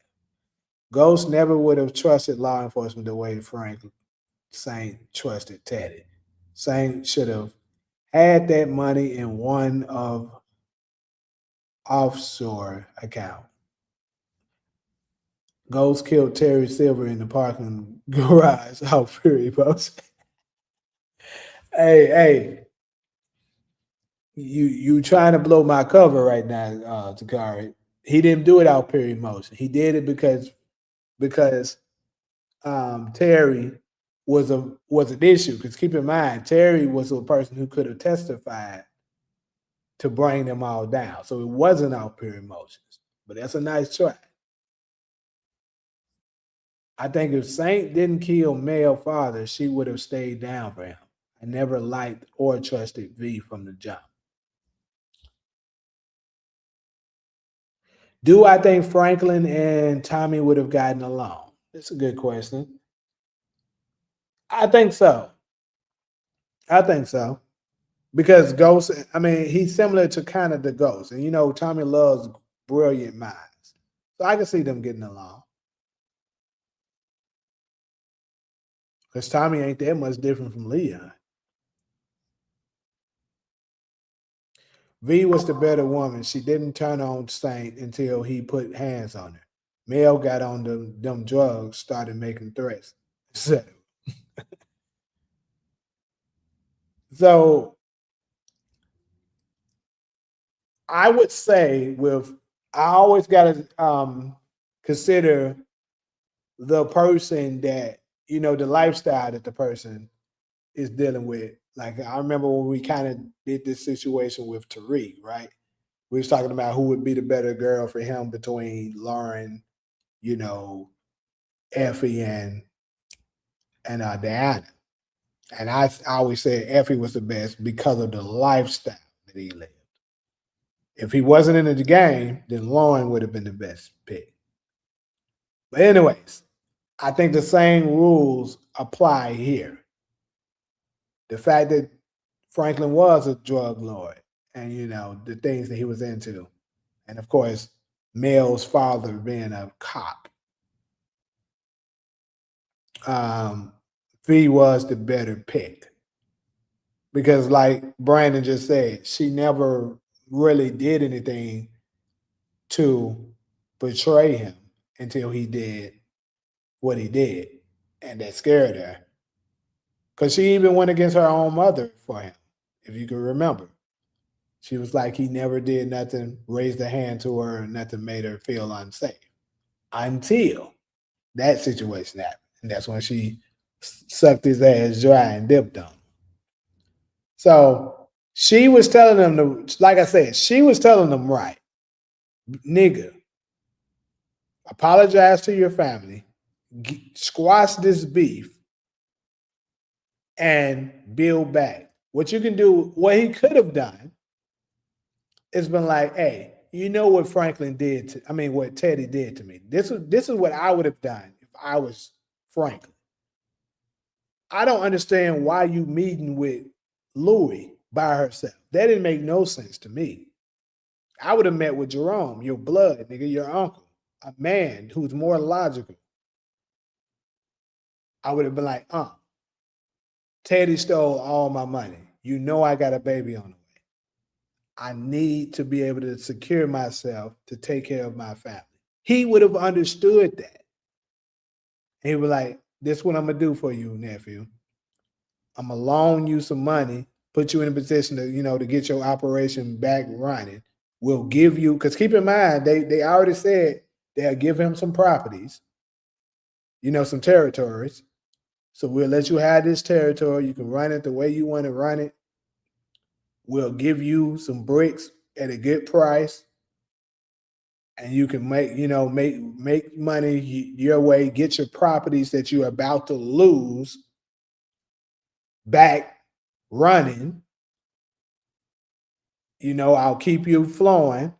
Ghost never would have trusted law enforcement the way Franklin Saint trusted Teddy. Saint should have had that money in one of offshore account. Ghost killed Terry Silver in the parking garage. How Fury post. Hey, you trying to blow my cover right now, Takari. He didn't do it out pure emotion. He did it because Terry was an issue. Because keep in mind, Terry was a person who could have testified to bring them all down. So it wasn't out pure emotions. But that's a nice try. I think if Saint didn't kill Male father, she would have stayed down for him. I never liked or trusted V from the jump. Do I think Franklin and Tommy would have gotten along? That's a good question. I think so. Because Ghost, I mean, he's similar to kind of the Ghost. And you know, Tommy loves brilliant minds. So I can see them getting along. Because Tommy ain't that much different from Leon. V was the better woman. She didn't turn on Saint until he put hands on her. Mel got on them drugs, started making threats. So I would say I always got to consider the person that, you know, the lifestyle that the person is dealing with. Like I remember when we kind of did this situation with Tariq, right? We was talking about who would be the better girl for him between Lauren, you know, Effie and Diana. And I always said Effie was the best because of the lifestyle that he lived. If he wasn't in the game, then Lauren would have been the best pick. But anyways, I think the same rules apply here. The fact that Franklin was a drug lord and, you know, the things that he was into. And of course, Mel's father being a cop. V was the better pick. Because like Brandon just said, she never really did anything to betray him until he did what he did. And that scared her. Because she even went against her own mother for him, if you can remember. She was like, he never did nothing, raised a hand to her, and nothing made her feel unsafe. Until that situation happened. And that's when she sucked his ass dry and dipped on him. So she was telling them, like I said, she was telling them right. Nigga, apologize to your family, squash this beef, and build back. What you can do, what he could have done, is been like, hey, you know what Franklin did to, I mean, what Teddy did to me. This is what I would have done if I was Franklin. I don't understand why you meeting with Louie by herself. That didn't make no sense to me. I would have met with Jerome, your blood, nigga, your uncle, a man who's more logical. I would have been like, Teddy stole all my money. You know I got a baby on the way. I need to be able to secure myself to take care of my family. He would have understood that. He was like, this is what I'm going to do for you, nephew. I'm going to loan you some money, put you in a position to, you know, to get your operation back running. We'll give you, because keep in mind, they already said they'll give him some properties, you know, some territories. So we'll let you have this territory. You can run it the way you want to run it. We'll give you some bricks at a good price. And you can make, you know, make money your way, get your properties that you're about to lose back running. You know, I'll keep you flowing.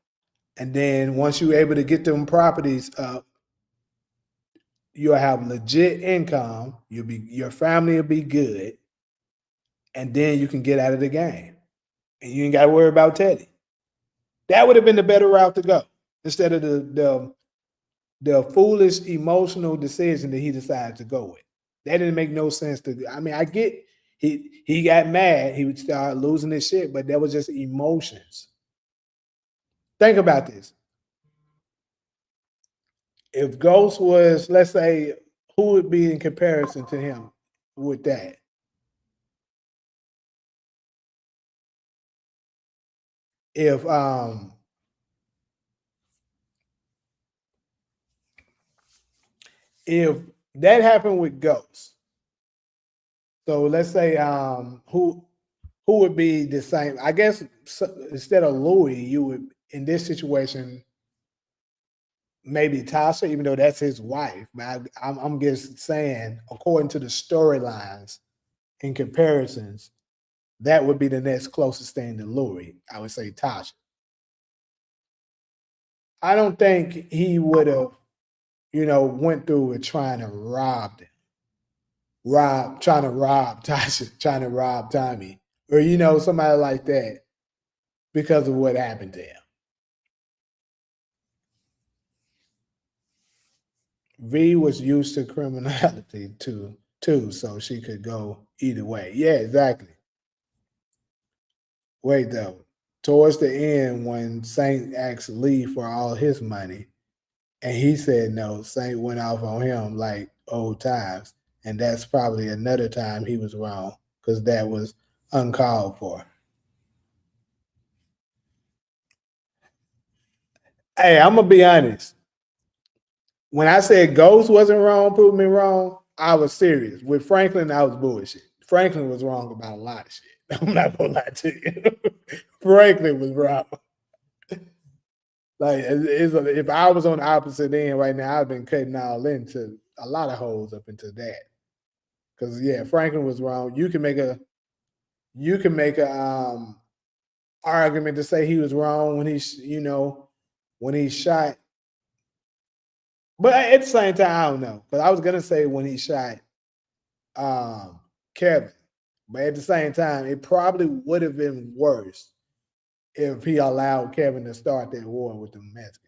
And then once you're able to get them properties up, you'll have legit income. Your family will be good. And then you can get out of the game. And you ain't got to worry about Teddy. That would have been the better route to go instead of the foolish emotional decision that he decided to go with. That didn't make no sense to. I mean, I get he got mad. He would start losing his shit, but that was just emotions. Think about this. If Ghost was, let's say, who would be in comparison to him with that? If that happened with Ghost, so let's say who would be the same? I guess instead of Louis, you would in this situation maybe Tasha, even though that's his wife. But I'm just saying, according to the storylines and comparisons, that would be the next closest thing to Louis. I would say Tasha. I don't think he would have, went through it trying to rob them. Trying to rob Tasha, trying to rob Tommy, or somebody like that because of what happened to him. V was used to criminality too, so she could go either way. Yeah, exactly. Wait though, towards the end when Saint asked Lee for all his money, and he said no, Saint went off on him like old times, and that's probably another time he was wrong because that was uncalled for. Hey, I'm gonna be honest. When I said Ghost wasn't wrong, proved me wrong, I was serious. With Franklin, I was bullshit. Franklin was wrong about a lot of shit. I'm not gonna lie to you. Franklin was wrong. Like, if I was on the opposite end right now, I've been cutting all into a lot of holes up into that. Because yeah, Franklin was wrong. You can make a argument to say he was wrong when he shot. But at the same time, I don't know. But I was gonna say when he shot Kevin. But at the same time, it probably would have been worse if he allowed Kevin to start that war with the Mexicans.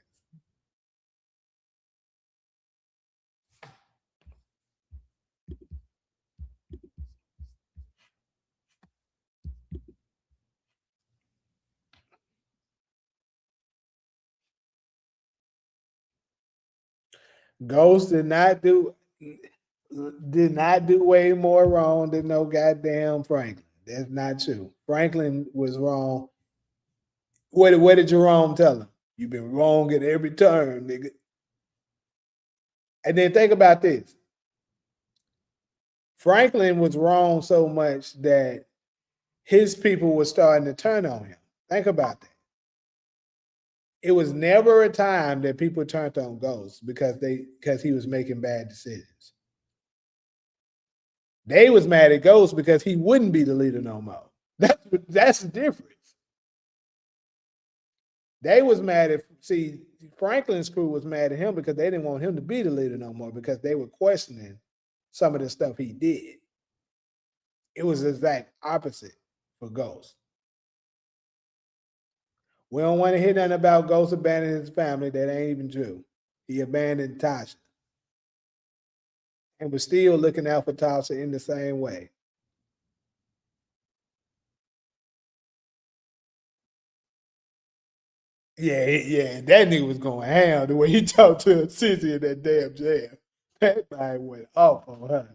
Ghost did not do way more wrong than no goddamn Franklin. That's not true. Franklin was wrong. What did Jerome tell him? You've been wrong at every turn, nigga. And then think about this. Franklin was wrong so much that his people were starting to turn on him. Think about that. It was never a time that people turned on Ghost because he was making bad decisions. They was mad at Ghost because he wouldn't be the leader no more. That's the difference. They was mad at Franklin's crew was mad at him because they didn't want him to be the leader no more because they were questioning some of the stuff he did. It was the exact opposite for Ghost. We don't want to hear nothing about Ghost abandoning his family. That ain't even true. He abandoned Tasha and was still looking out for Tasha in the same way. Yeah, that nigga was going ham the way he talked to Sissy in that damn jail. That thing went off on her.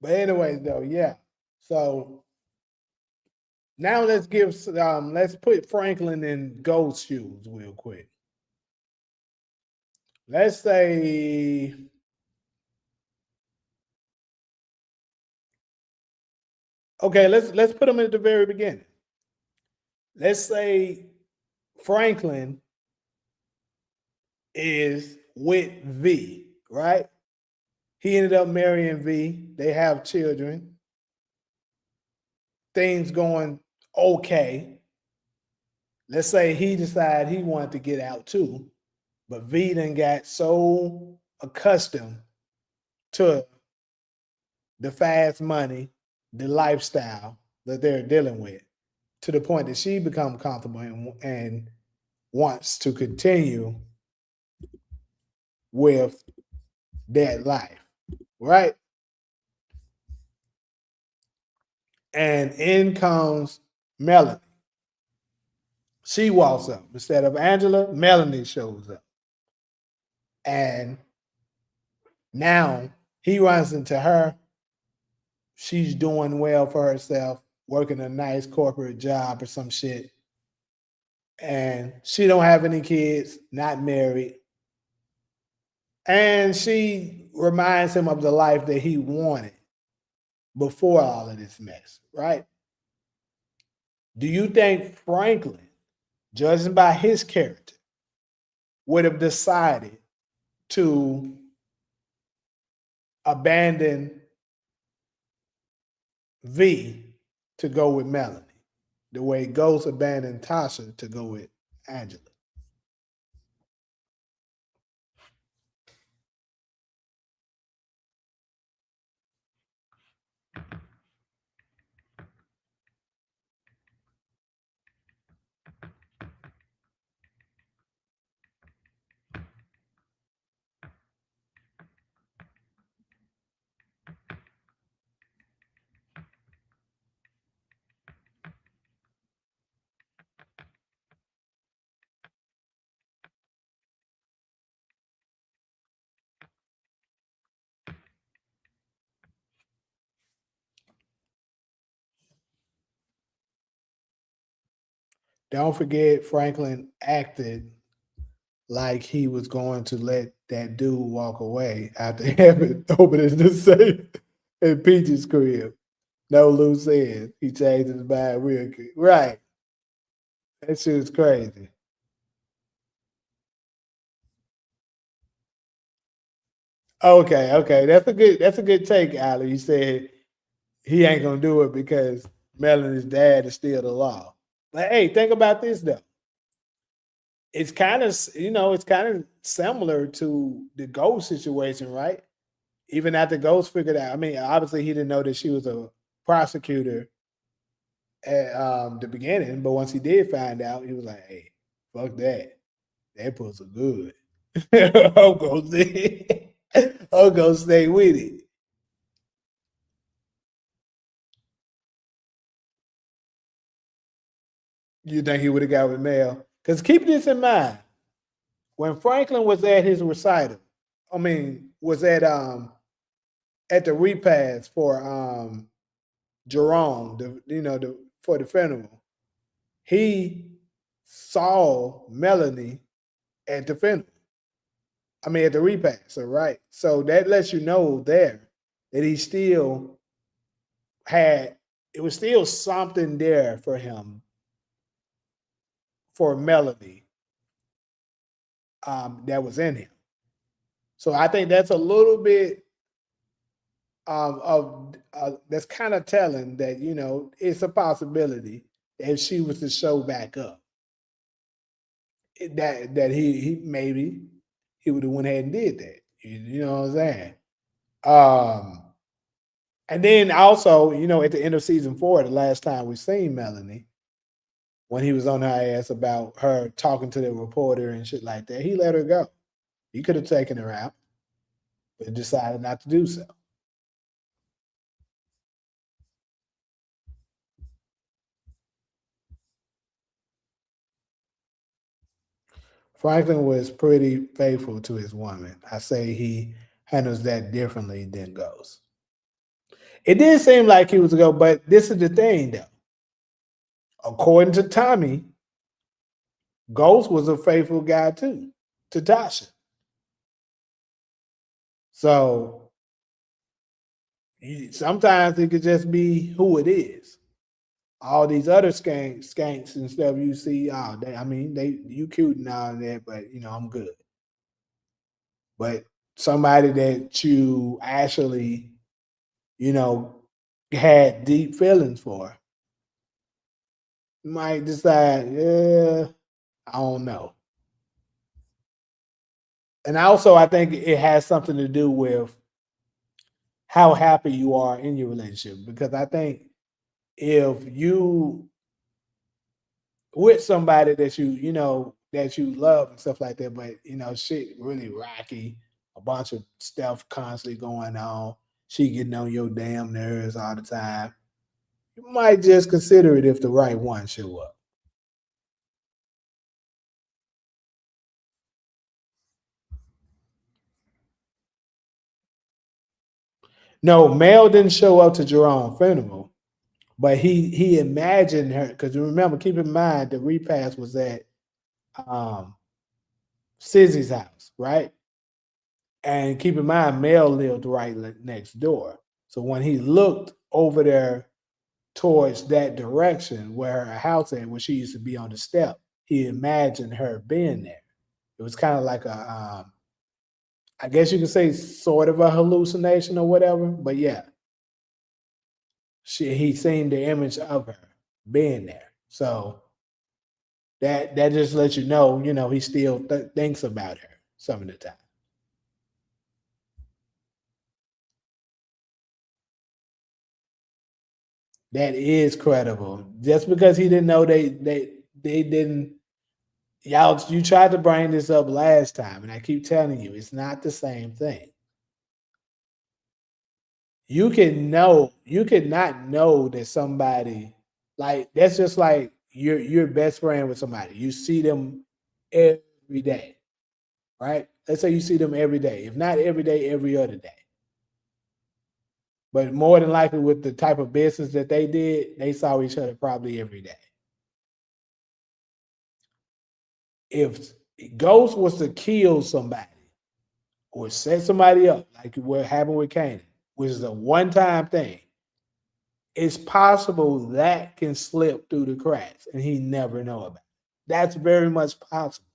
But anyway, though, yeah. So now let's put Franklin in Ghost shoes real quick. let's say okay, let's put them at the very beginning. Let's say Franklin is with V, right? He ended up marrying V. They have children. Things going okay. Let's say he decided he wanted to get out too, but V then got so accustomed to the fast money, the lifestyle that they're dealing with, to the point that she become comfortable and wants to continue with that life, right? And in comes Melanie. She walks up. Instead of Angela, Melanie shows up. And now he runs into her. She's doing well for herself, working a nice corporate job or some shit. And she don't have any kids, not married. And she reminds him of the life that he wanted before all of this mess, right? Do you think Franklin, judging by his character, would have decided to abandon V to go with Melanie, the way Ghost abandoned Tasha to go with Angela? Don't forget, Franklin acted like he was going to let that dude walk away after having opening the safe in Peach's crib. No loose ends. He changed his mind real quick. Right. That shit was crazy. Okay. That's a good take, Ali. You said he ain't gonna do it because Melanie's dad is still the law. But hey, think about this though. It's kind of it's kind of similar to the Ghost situation, right? Even after Ghost figured out, I mean, obviously he didn't know that she was a prosecutor at the beginning, but once he did find out, he was like, "Hey, fuck that. That pussy good. I'm gonna stay. I'm gonna stay with it." You think he would have got with Mel? Because keep this in mind: when Franklin was at his recital, was at the repast for Jerome, for the funeral, he saw Melanie at the funeral. At the repast, so right. So that lets you know there that he still had it was still something there for him for Melanie that was in him. So I think that's a little bit of that's kind of telling that it's a possibility if she was to show back up that he maybe he would have went ahead and did that. You know what I'm saying? Um, and then also, at the end of season 4, the last time we seen Melanie, when he was on her ass about her talking to the reporter and shit like that, he let her go. He could have taken her out, but decided not to do so. Franklin was pretty faithful to his woman. I say he handles that differently than Ghost. It did seem like he was a go, but this is the thing though. According to Tommy, Ghost was a faithful guy too, to Tasha. So sometimes it could just be who it is. All these other skanks and stuff you see, you cute and all that, but I'm good. But somebody that you actually, you know, had deep feelings for, might decide, yeah, I don't know. And also, I think it has something to do with how happy you are in your relationship. Because I think if you with somebody that that you love and stuff like that, but shit really rocky, a bunch of stuff constantly going on, she getting on your damn nerves all the time, you might just consider it if the right one show up. No, Mel didn't show up to Jerome's funeral, but he imagined her because remember, keep in mind the repast was at um Sissy's house, right? And keep in mind, Mel lived right next door. So when he looked over there towards that direction where her house is, where she used to be on the step, he imagined her being there. It was kind of like I guess you could say sort of a hallucination or whatever. But yeah, he seen the image of her being there. So that just lets he still thinks about her some of the time. That is credible. Just because he didn't know they didn't you tried to bring this up last time, and I keep telling you, it's not the same thing. You could not know that somebody like that's just like you're best friend with somebody. You see them every day, right? Let's say you see them every day. If not every day, every other day. But more than likely with the type of business that they did, they saw each other probably every day. If Ghost was to kill somebody or set somebody up, like what happened with Kanan, which is a one-time thing, it's possible that can slip through the cracks and he never know about it. That's very much possible.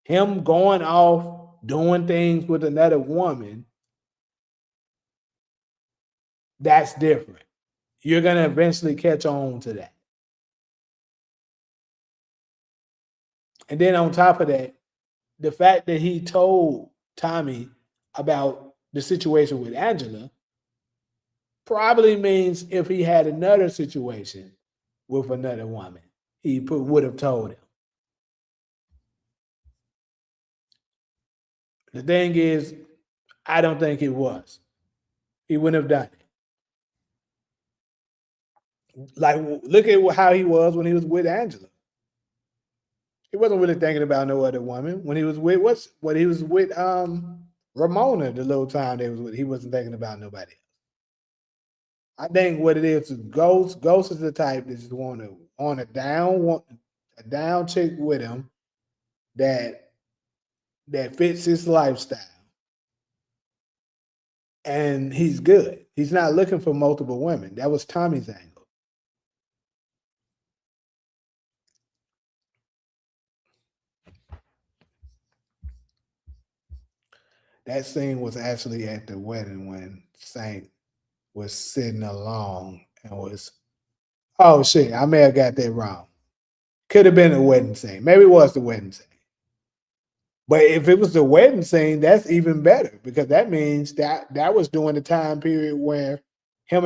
Him going off doing things with another woman, that's different. You're gonna eventually catch on to that. And then on top of that, the fact that he told Tommy about the situation with Angela probably means if he had another situation with another woman, he would have told him. The thing is, I don't think it was. He wouldn't have done it. Like, look at how he was when he was with Angela. He wasn't really thinking about no other woman. When he was with he was with Ramona the little time they was with, he wasn't thinking about nobody else. I think what it is Ghost. Ghost is the type that just want a down chick with him that fits his lifestyle, and he's good. He's not looking for multiple women. That was Tommy's angle. That scene was actually at the wedding when Saint was sitting alone and was, oh shit, I may have got that wrong. Could have been a wedding scene. Maybe it was the wedding scene. But if it was the wedding scene, that's even better because that means that was during the time period where that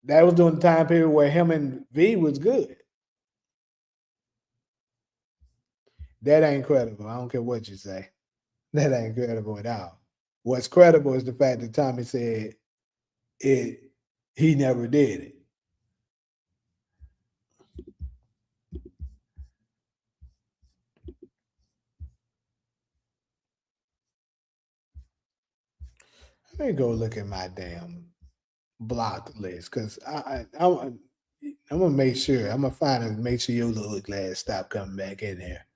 was during the time period where him and V was good. That ain't credible. I don't care what you say. That ain't credible at all. What's credible is the fact that Tommy said he never did it. Let me go look at my damn blocked list because I'm gonna make sure I'm gonna find and make sure your little glass stop coming back in there.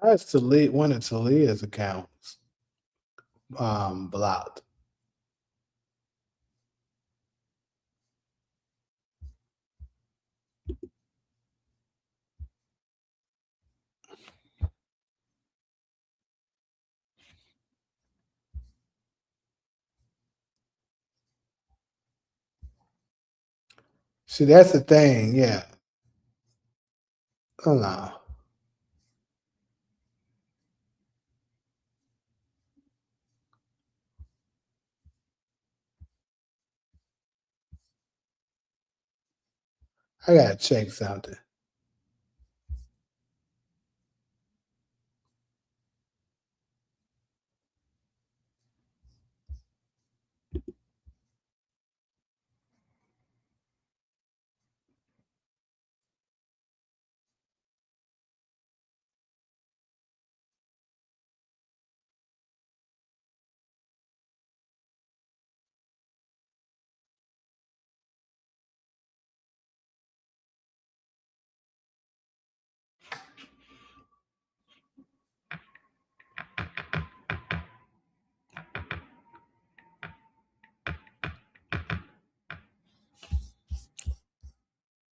How's Talia, one of Talia's accounts blocked? See, that's the thing. Yeah. Hold on. I gotta check something.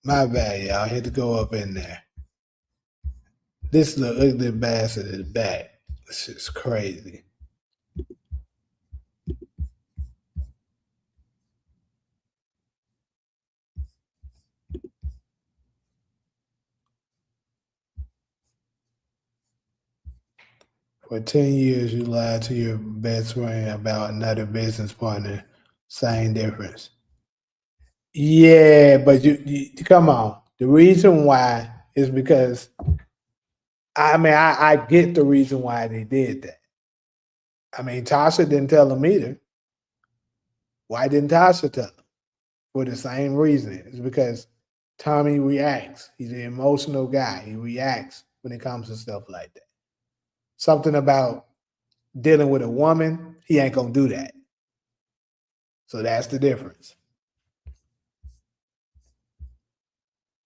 My bad, y'all. I had to go up in there. This little ugly bastard is back. This is crazy. For 10 years, you lied to your best friend about another business partner. Same difference. Yeah, but you come on. The reason why is because I get the reason why they did that. I mean, Tasha didn't tell him either. Why didn't Tasha tell him? For the same reason. It's because Tommy reacts. He's an emotional guy. He reacts when it comes to stuff like that. Something about dealing with a woman, he ain't gonna do that. So that's the difference.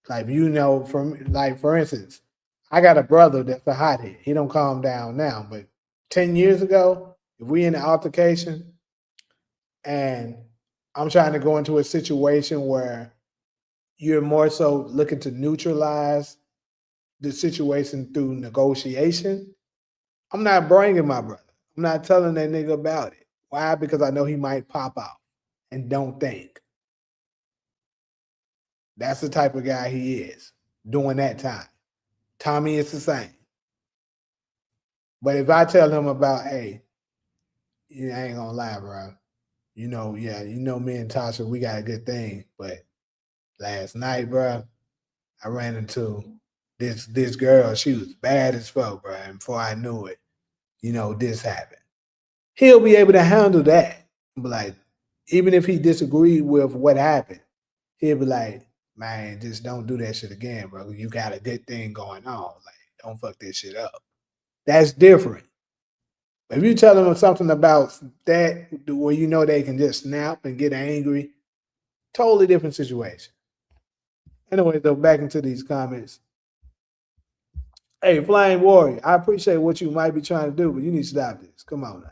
Like for instance, I got a brother that's a hothead. He don't calm down now, but 10 years ago, if we in an altercation and I'm trying to go into a situation where you're more so looking to neutralize the situation through negotiation, I'm not bringing my brother. I'm not telling that nigga about it. Why? Because I know he might pop out and don't think. That's the type of guy he is during that time. Tommy is the same. But if I tell him about, hey, I ain't gonna lie, bro. You know me and Tasha, we got a good thing. But last night, bro, I ran into this girl. She was bad as fuck, bro. And before I knew it, this happened. He'll be able to handle that. But like, even if he disagreed with what happened, he'll be like, man, just don't do that shit again, bro. You got a good thing going on. Like, don't fuck this shit up. That's different. If you tell them something about that where they can just snap and get angry, totally different situation. Anyway, though, back into these comments. Hey, Flying Warrior, I appreciate what you might be trying to do, but you need to stop this. Come on now.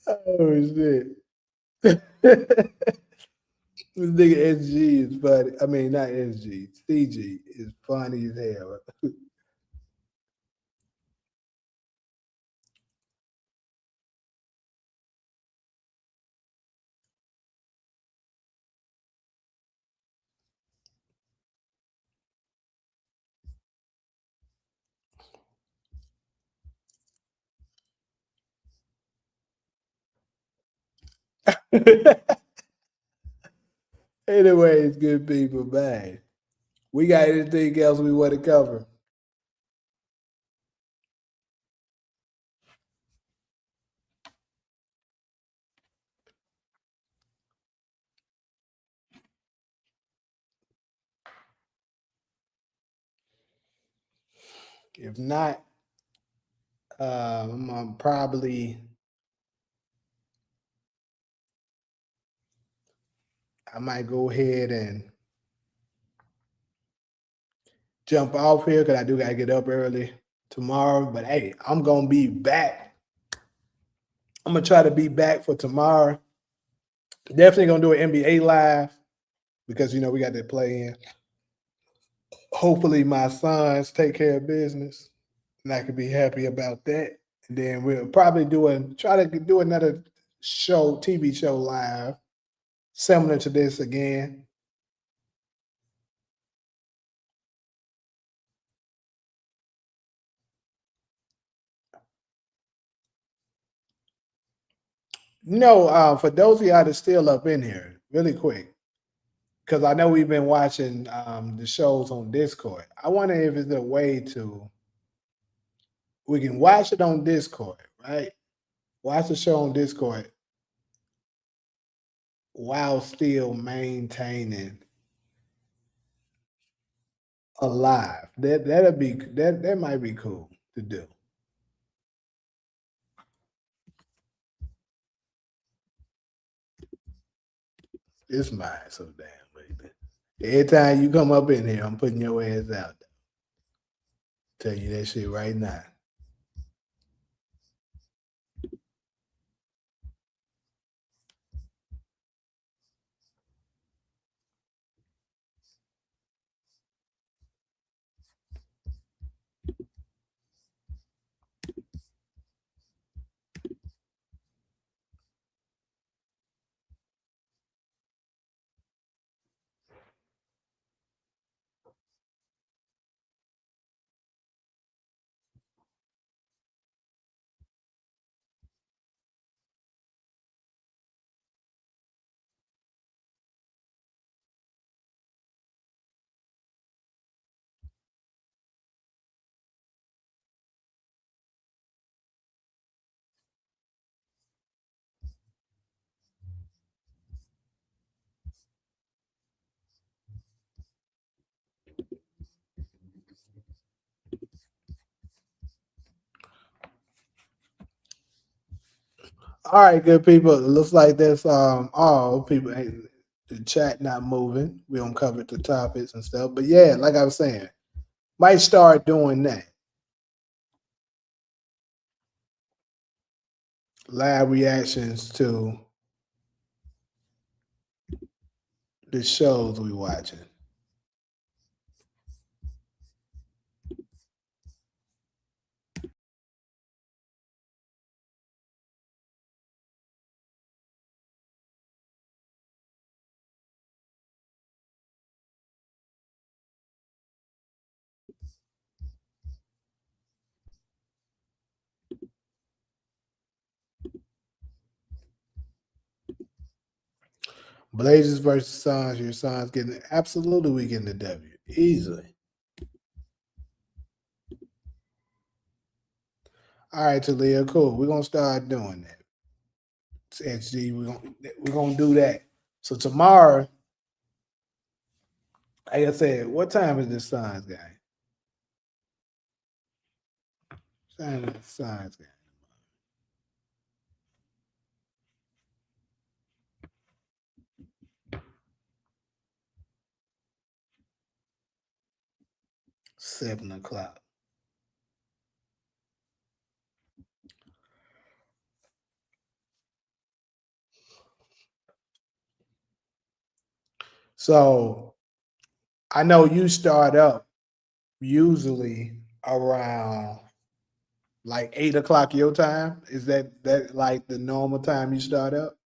Oh shit. This nigga SG is funny. I mean, not SG. CG is funny as hell. Anyways, good people, man. We got anything else we want to cover? If not, I'm probably I might go ahead and jump off here because I do gotta get up early tomorrow. But hey, I'm gonna be back. I'm gonna try to be back for tomorrow. Definitely gonna do an NBA live because we got that play in. Hopefully my sons take care of business and I can be happy about that. And then we'll probably try to do another TV show live, similar to this again. No, for those of y'all that's still up in here, really quick, because I know we've been watching the shows on Discord. I wonder if it's a way we can watch it on Discord, right? Watch the show on Discord while still maintaining alive. That might be cool to do. It's mine so damn baby. Every time you come up in here, I'm putting your ass out there. Tell you that shit right now. All right, good people. It looks like that's all people. The chat not moving. We don't cover the topics and stuff. But yeah, like I was saying, might start doing that. Live reactions to the shows we watching. Blazers versus Suns. Your Suns getting absolutely we getting the W easily. All right, Talia, cool. We're gonna start doing that. It's HG, we're gonna do that. So tomorrow, like I said, what time is this Suns game? Suns game. 7 o'clock. So I know you start up usually around like 8 o'clock your time. Is that like the normal time you start up?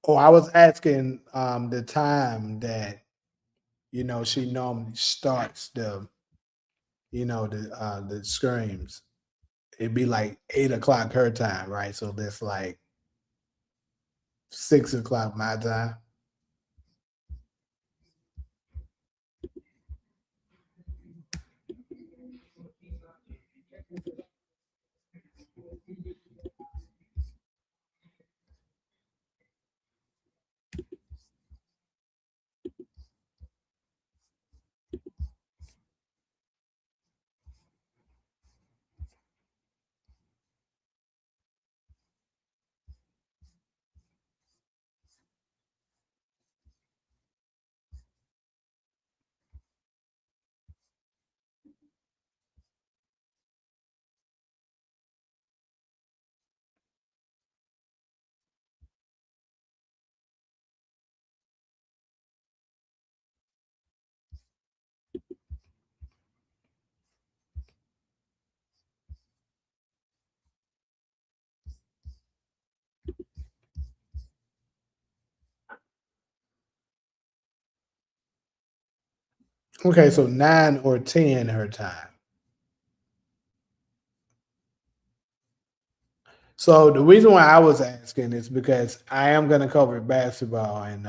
Oh, I was asking the time that she normally starts the screams. It'd be like 8 o'clock her time, right? So that's like 6 o'clock my time. Okay, so 9 or 10 her time. So the reason why I was asking is because I am going to cover basketball, and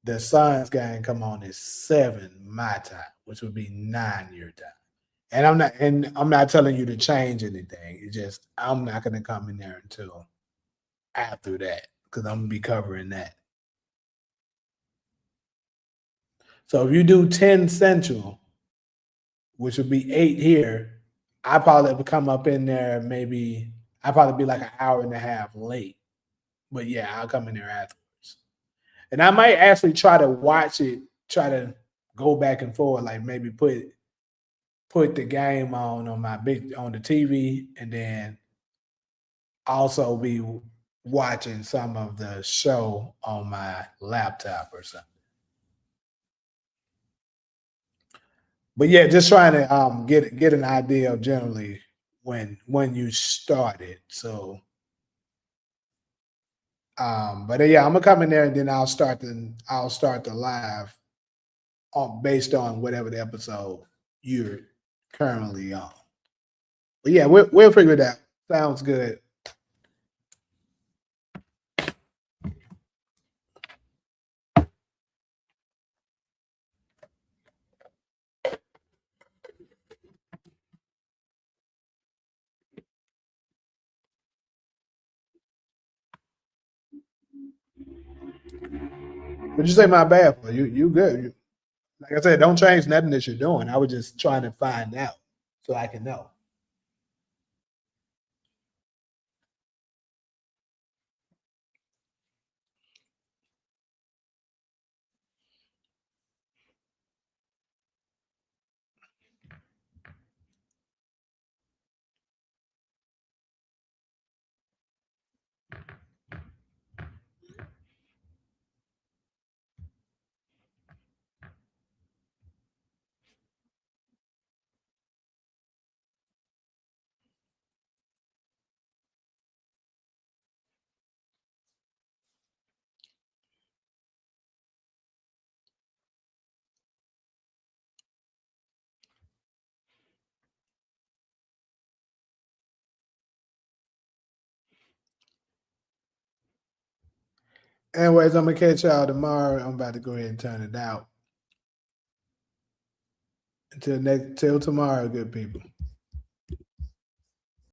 the Suns game come on at 7 my time, which would be 9 your time. And I'm not telling you to change anything. It's just I'm not going to come in there until after that because I'm gonna be covering that. So if you do 10 Central, which would be 8 here, I probably would come up in there maybe I probably be like an hour and a half late. But yeah, I'll come in there afterwards. And I might actually try to watch it, try to go back and forth, like maybe put the game on the TV, and then also be watching some of the show on my laptop or something. But yeah, just trying to get an idea of generally when you started. So but yeah, I'm gonna come in there and then I'll start the live on based on whatever the episode you're currently on. But yeah, we'll figure it out. Sounds good. But you say my bad for you good. Like I said, don't change nothing that you're doing. I was just trying to find out so I can know. Anyways, I'm gonna catch y'all tomorrow. I'm about to go ahead and turn it out. Until tomorrow, good people.